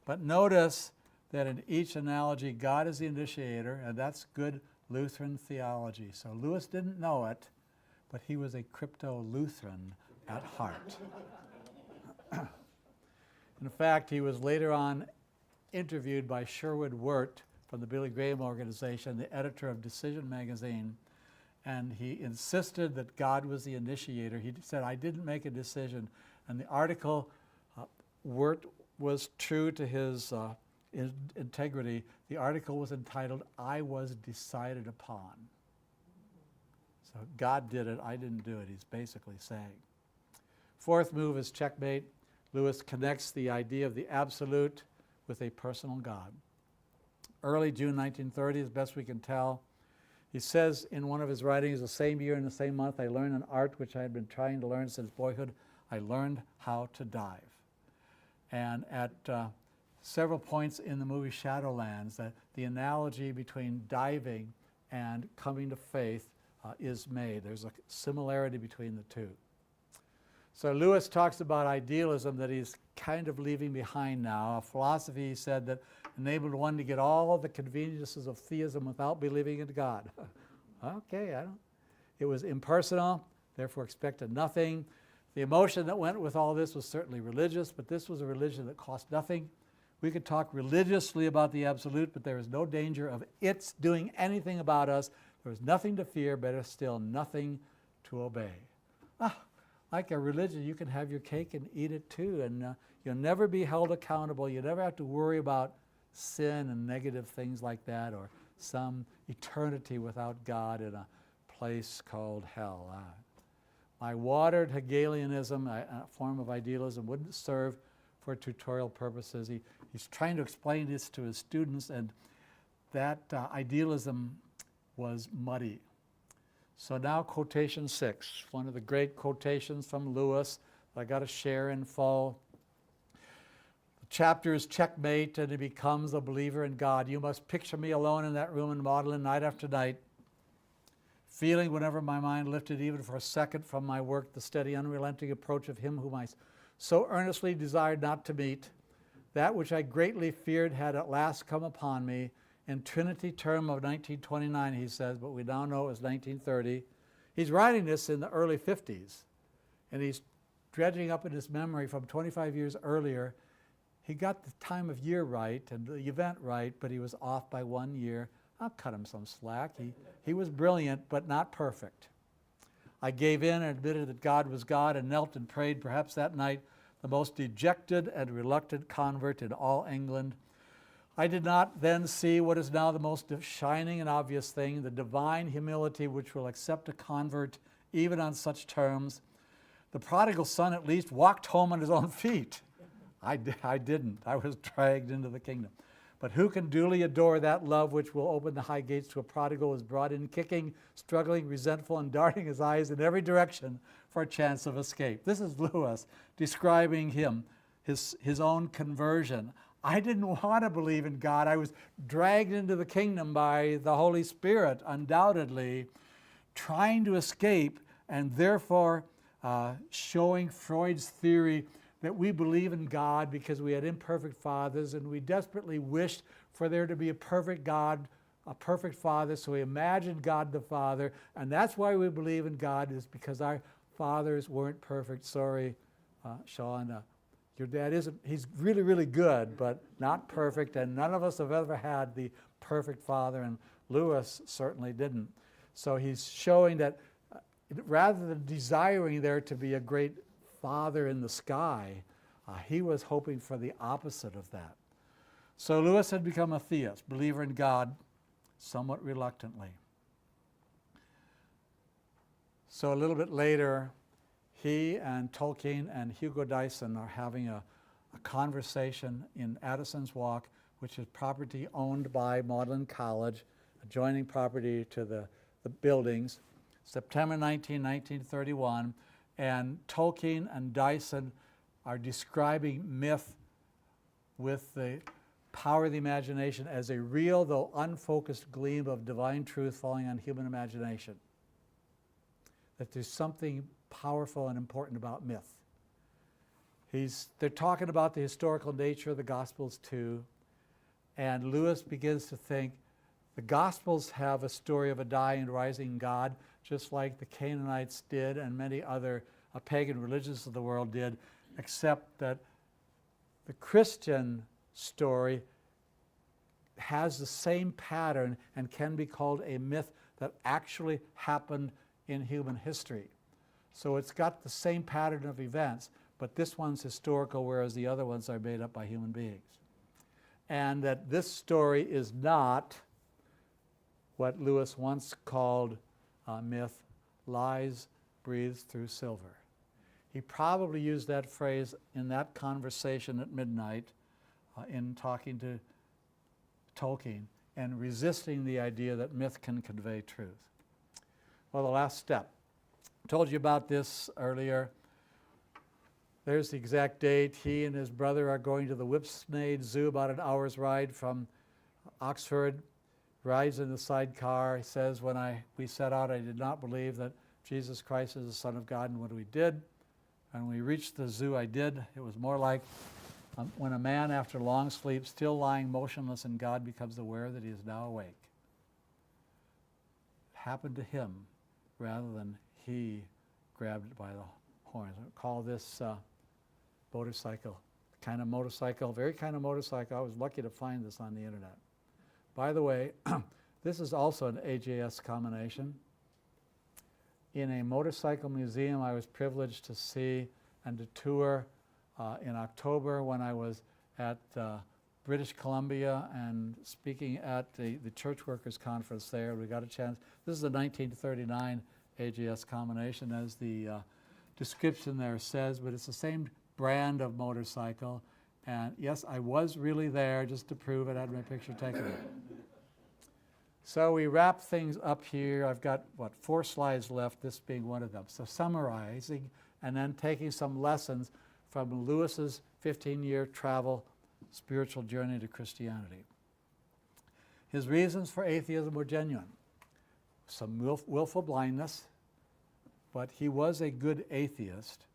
But notice that in each analogy, God is the initiator, and that's good Lutheran theology. So Lewis didn't know it, but he was a crypto-Lutheran at heart. In fact, he was later on interviewed by Sherwood Wirt from the Billy Graham organization, the editor of Decision magazine, and he insisted that God was the initiator. He said, I didn't make a decision. And the article, Wirt was true to his integrity. The article was entitled, I Was Decided Upon. So God did it, I didn't do it, he's basically saying. Fourth move is checkmate. Lewis connects the idea of the absolute with a personal God. Early June 1930, as best we can tell, he says in one of his writings, the same year and the same month, I learned an art which I had been trying to learn since boyhood. I learned how to dive. And at several points in the movie Shadowlands, the analogy between diving and coming to faith is made. There's a similarity between the two. So Lewis talks about idealism that he's kind of leaving behind now. A philosophy, he said, that enabled one to get all of the conveniences of theism without believing in God. Okay, it was impersonal, therefore expected nothing. The emotion that went with all this was certainly religious, but this was a religion that cost nothing. We could talk religiously about the absolute, but there is no danger of its doing anything about us. There is nothing to fear, better still, nothing to obey. Like a religion, you can have your cake and eat it too, and you'll never be held accountable. You never have to worry about sin and negative things like that, or some eternity without God in a place called hell. My watered Hegelianism, a form of idealism, wouldn't serve for tutorial purposes. He's trying to explain this to his students, and that idealism was muddy. So now quotation 6, one of the great quotations from Lewis that I got to share in full. The chapters checkmate and he becomes a believer in God. You must picture me alone in that room and modeling night after night, feeling whenever my mind lifted even for a second from my work the steady, unrelenting approach of him whom I so earnestly desired not to meet. That which I greatly feared had at last come upon me. In Trinity term of 1929, he says, but we now know it was 1930. He's writing this in the early 50s, and he's dredging up in his memory from 25 years earlier. He got the time of year right and the event right, but he was off by 1 year. I'll cut him some slack. He was brilliant, but not perfect. I gave in and admitted that God was God and knelt and prayed, perhaps that night, the most dejected and reluctant convert in all England. I did not then see what is now the most shining and obvious thing, the divine humility which will accept a convert even on such terms. The prodigal son at least walked home on his own feet. I didn't. I was dragged into the kingdom. But who can duly adore that love which will open the high gates to a prodigal is brought in kicking, struggling, resentful, and darting his eyes in every direction for a chance of escape? This is Lewis describing him, his own conversion. I didn't want to believe in God. I was dragged into the kingdom by the Holy Spirit, undoubtedly, trying to escape, and therefore showing Freud's theory that we believe in God because we had imperfect fathers, and we desperately wished for there to be a perfect God, a perfect father, so we imagined God the Father, and that's why we believe in God, is because our fathers weren't perfect. Sorry, Sean, your dad isn't, he's really, really good, but not perfect, and none of us have ever had the perfect father, and Lewis certainly didn't. So he's showing that rather than desiring there to be a great father in the sky, he was hoping for the opposite of that. So Lewis had become a theist, believer in God, somewhat reluctantly. So a little bit later, he and Tolkien and Hugo Dyson are having a conversation in Addison's Walk, which is property owned by Magdalen College, adjoining property to the buildings, September 19, 1931, and Tolkien and Dyson are describing myth with the power of the imagination as a real, though unfocused gleam of divine truth falling on human imagination. That there's something powerful and important about myth. They're talking about the historical nature of the Gospels too, and Lewis begins to think the Gospels have a story of a dying and rising God, just like the Canaanites did and many other pagan religions of the world did, except that the Christian story has the same pattern and can be called a myth that actually happened in human history. So it's got the same pattern of events, but this one's historical, whereas the other ones are made up by human beings. And that this story is not what Lewis once called myth, lies breathed through silver. He probably used that phrase in that conversation at midnight in talking to Tolkien and resisting the idea that myth can convey truth. Well, the last step. I told you about this earlier. There's the exact date. He and his brother are going to the Whipsnade Zoo, about an hour's ride from Oxford. Rides in the sidecar. He says, when we set out, I did not believe that Jesus Christ is the Son of God, and when we did, and when we reached the zoo, I did. It was more like when a man after long sleep, still lying motionless in God, becomes aware that he is now awake. It happened to him rather than he grabbed it by the horns. I call this motorcycle, very kind of motorcycle. I was lucky to find this on the internet. By the way, this is also an AJS combination. In a motorcycle museum I was privileged to see and to tour in October when I was at British Columbia and speaking at the Church Workers Conference there. We got a chance. This is a 1939 AJS combination, as the description there says, but it's the same brand of motorcycle. And yes, I was really there just to prove it. I had my picture taken. So we wrap things up here. I've got, 4 slides left, this being one of them. So summarizing and then taking some lessons from Lewis's 15-year travel spiritual journey to Christianity. His reasons for atheism were genuine. Some willful blindness, but he was a good atheist.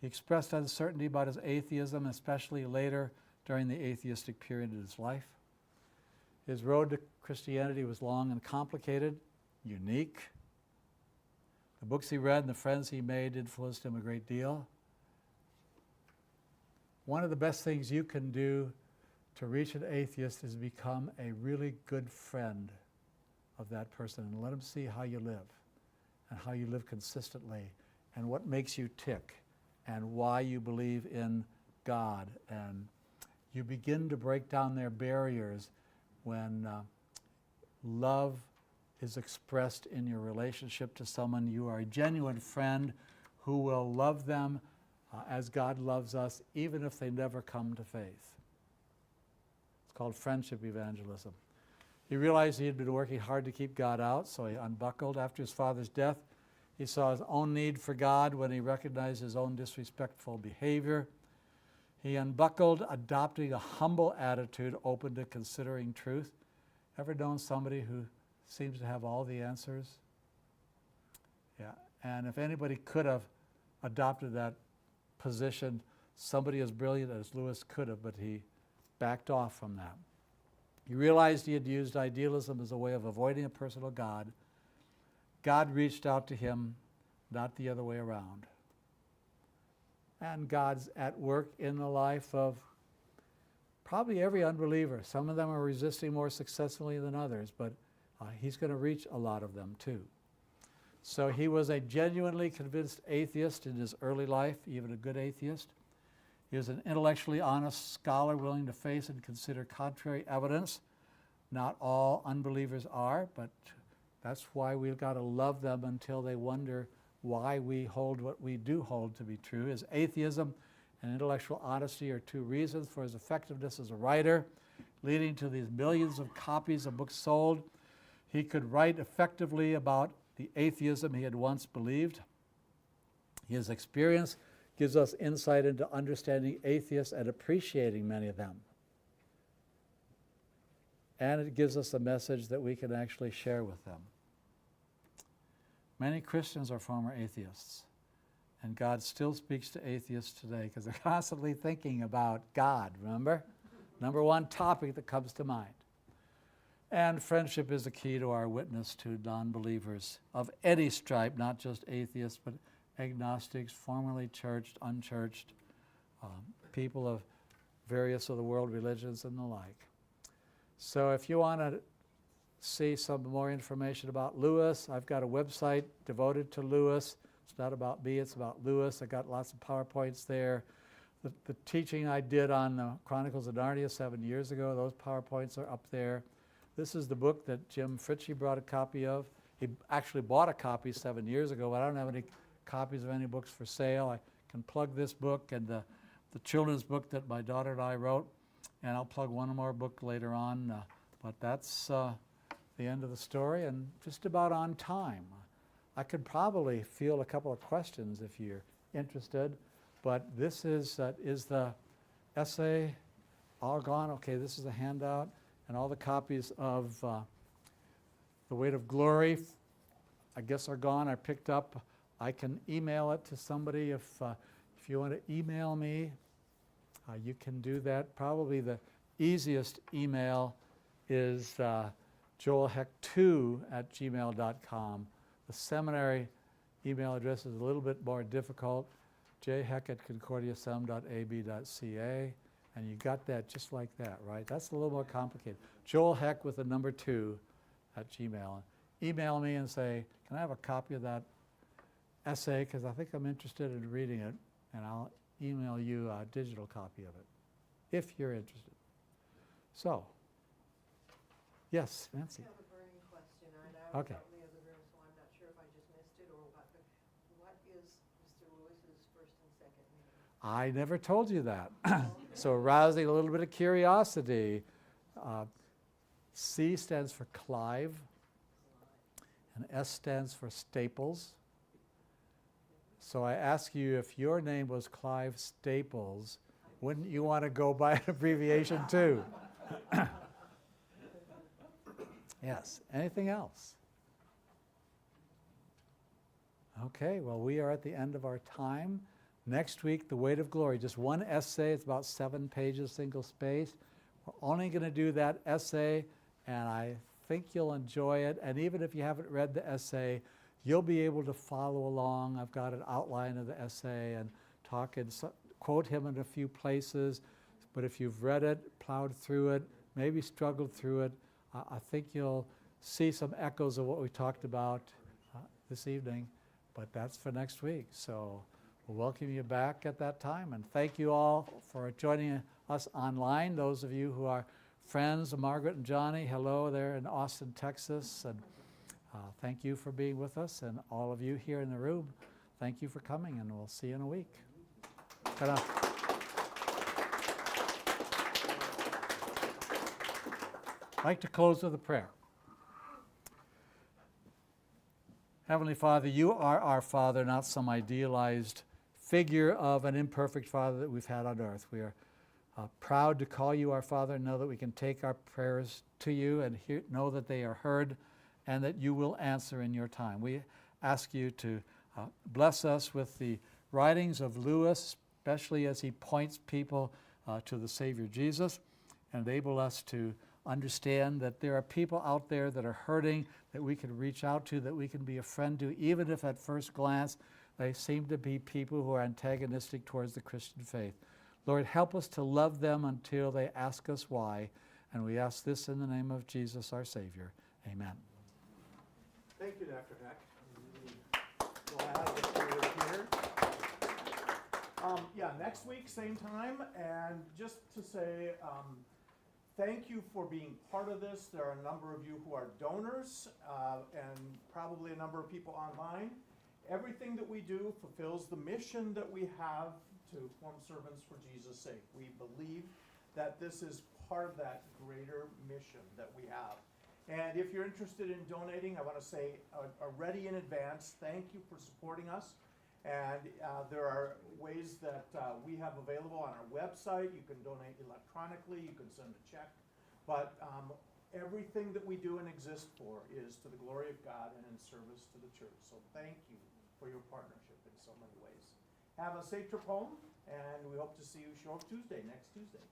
He expressed uncertainty about his atheism, especially later during the atheistic period of his life. His road to Christianity was long and complicated, unique. The books he read and the friends he made influenced him a great deal. One of the best things you can do to reach an atheist is become a really good friend of that person and let them see how you live and how you live consistently and what makes you tick and why you believe in God. And you begin to break down their barriers when love is expressed in your relationship to someone. You are a genuine friend who will love them as God loves us, even if they never come to faith. It's called friendship evangelism. He realized he had been working hard to keep God out, so he unbuckled. After his father's death, he saw his own need for God when he recognized his own disrespectful behavior. He unbuckled, adopting a humble attitude open to considering truth. Ever known somebody who seems to have all the answers? Yeah, and if anybody could have adopted that position, somebody as brilliant as Lewis could have, but he backed off from that. He realized he had used idealism as a way of avoiding a personal God. God reached out to him, not the other way around. And God's at work in the life of probably every unbeliever. Some of them are resisting more successfully than others, but he's going to reach a lot of them too. So he was a genuinely convinced atheist in his early life, even a good atheist. He was an intellectually honest scholar willing to face and consider contrary evidence. Not all unbelievers are, but that's why we've got to love them until they wonder why we hold what we do hold to be true. His atheism and intellectual honesty are two reasons for his effectiveness as a writer, leading to these millions of copies of books sold. He could write effectively about the atheism he had once believed. His experience gives us insight into understanding atheists and appreciating many of them. And it gives us a message that we can actually share with them. Many Christians are former atheists, and God still speaks to atheists today because they're constantly thinking about God, remember? Number one topic that comes to mind. And friendship is the key to our witness to non-believers of any stripe, not just atheists, but agnostics, formerly churched, unchurched, people of various of the world religions and the like. So if you want to see some more information about Lewis, I've got a website devoted to Lewis. It's not about me, it's about Lewis. I got lots of PowerPoints there. The teaching I did on the Chronicles of Narnia 7 years ago, those PowerPoints are up there. This is the book that Jim Fritchie brought a copy of. He actually bought a copy 7 years ago, but I don't have any copies of any books for sale. I can plug this book and the children's book that my daughter and I wrote, and I'll plug one more book later on. But that's the end of the story, and just about on time. I could probably field a couple of questions if you're interested, but this is the essay all gone. Okay, this is the handout, and all the copies of The Weight of Glory, I guess, are gone. I picked up. I can email it to somebody if you want to email me. You can do that. Probably the easiest email is joelheck2@gmail.com. The seminary email address is a little bit more difficult, jheck@concordiasem.ab.ca, and you got that just like that, right? That's a little more complicated. joelheck with the number 2@gmail. Email me and say, can I have a copy of that essay, because I think I'm interested in reading it, and I'll email you a digital copy of it, if you're interested. So, yes, Nancy. I have a burning question. I was Okay. out in the other room, so I'm not sure if I just missed it or what. But what is Mr. Lewis's first and second name? I never told you that. So arousing a little bit of curiosity. C stands for Clive, and S stands for Staples. So I ask you, if your name was Clive Staples, Wouldn't you want to go by an abbreviation too? Yes. Anything else? Okay, well, we are at the end of our time. Next week, The Weight of Glory, just one essay. It's about 7 pages, single space. We're only going to do that essay, and I think you'll enjoy it. And even if you haven't read the essay, you'll be able to follow along. I've got an outline of the essay and talk and quote him in a few places. But if you've read it, plowed through it, maybe struggled through it, I think you'll see some echoes of what we talked about this evening. But that's for next week. So we'll welcome you back at that time. And thank you all for joining us online. Those of you who are friends of Margaret and Johnny, hello there in Austin, Texas. And thank you for being with us. And all of you here in the room, thank you for coming. And we'll see you in a week. Ta-da. I'd like to close with a prayer. Heavenly Father, you are our Father, not some idealized figure of an imperfect Father that we've had on earth. We are proud to call you our Father and know that we can take our prayers to you and know that they are heard and that you will answer in your time. We ask you to bless us with the writings of Lewis, especially as he points people to the Savior Jesus, and enable us to understand that there are people out there that are hurting that we can reach out to, that we can be a friend to, even if at first glance they seem to be people who are antagonistic towards the Christian faith. Lord, help us to love them until they ask us why, and we ask this in the name of Jesus, our Savior. Amen. Thank you, Dr. Heck. I'm glad that you're here. Yeah, next week, same time, and just to say, thank you for being part of this. There are a number of you who are donors, and probably a number of people online. Everything that we do fulfills the mission that we have to form servants for Jesus' sake. We believe that this is part of that greater mission that we have. And if you're interested in donating, I want to say already in advance, thank you for supporting us. And there are ways that we have available on our website. You can donate electronically, you can send a check. But everything that we do and exist for is to the glory of God and in service to the church. So thank you for your partnership in so many ways. Have a safe trip home, and we hope to see you show up Tuesday, next Tuesday.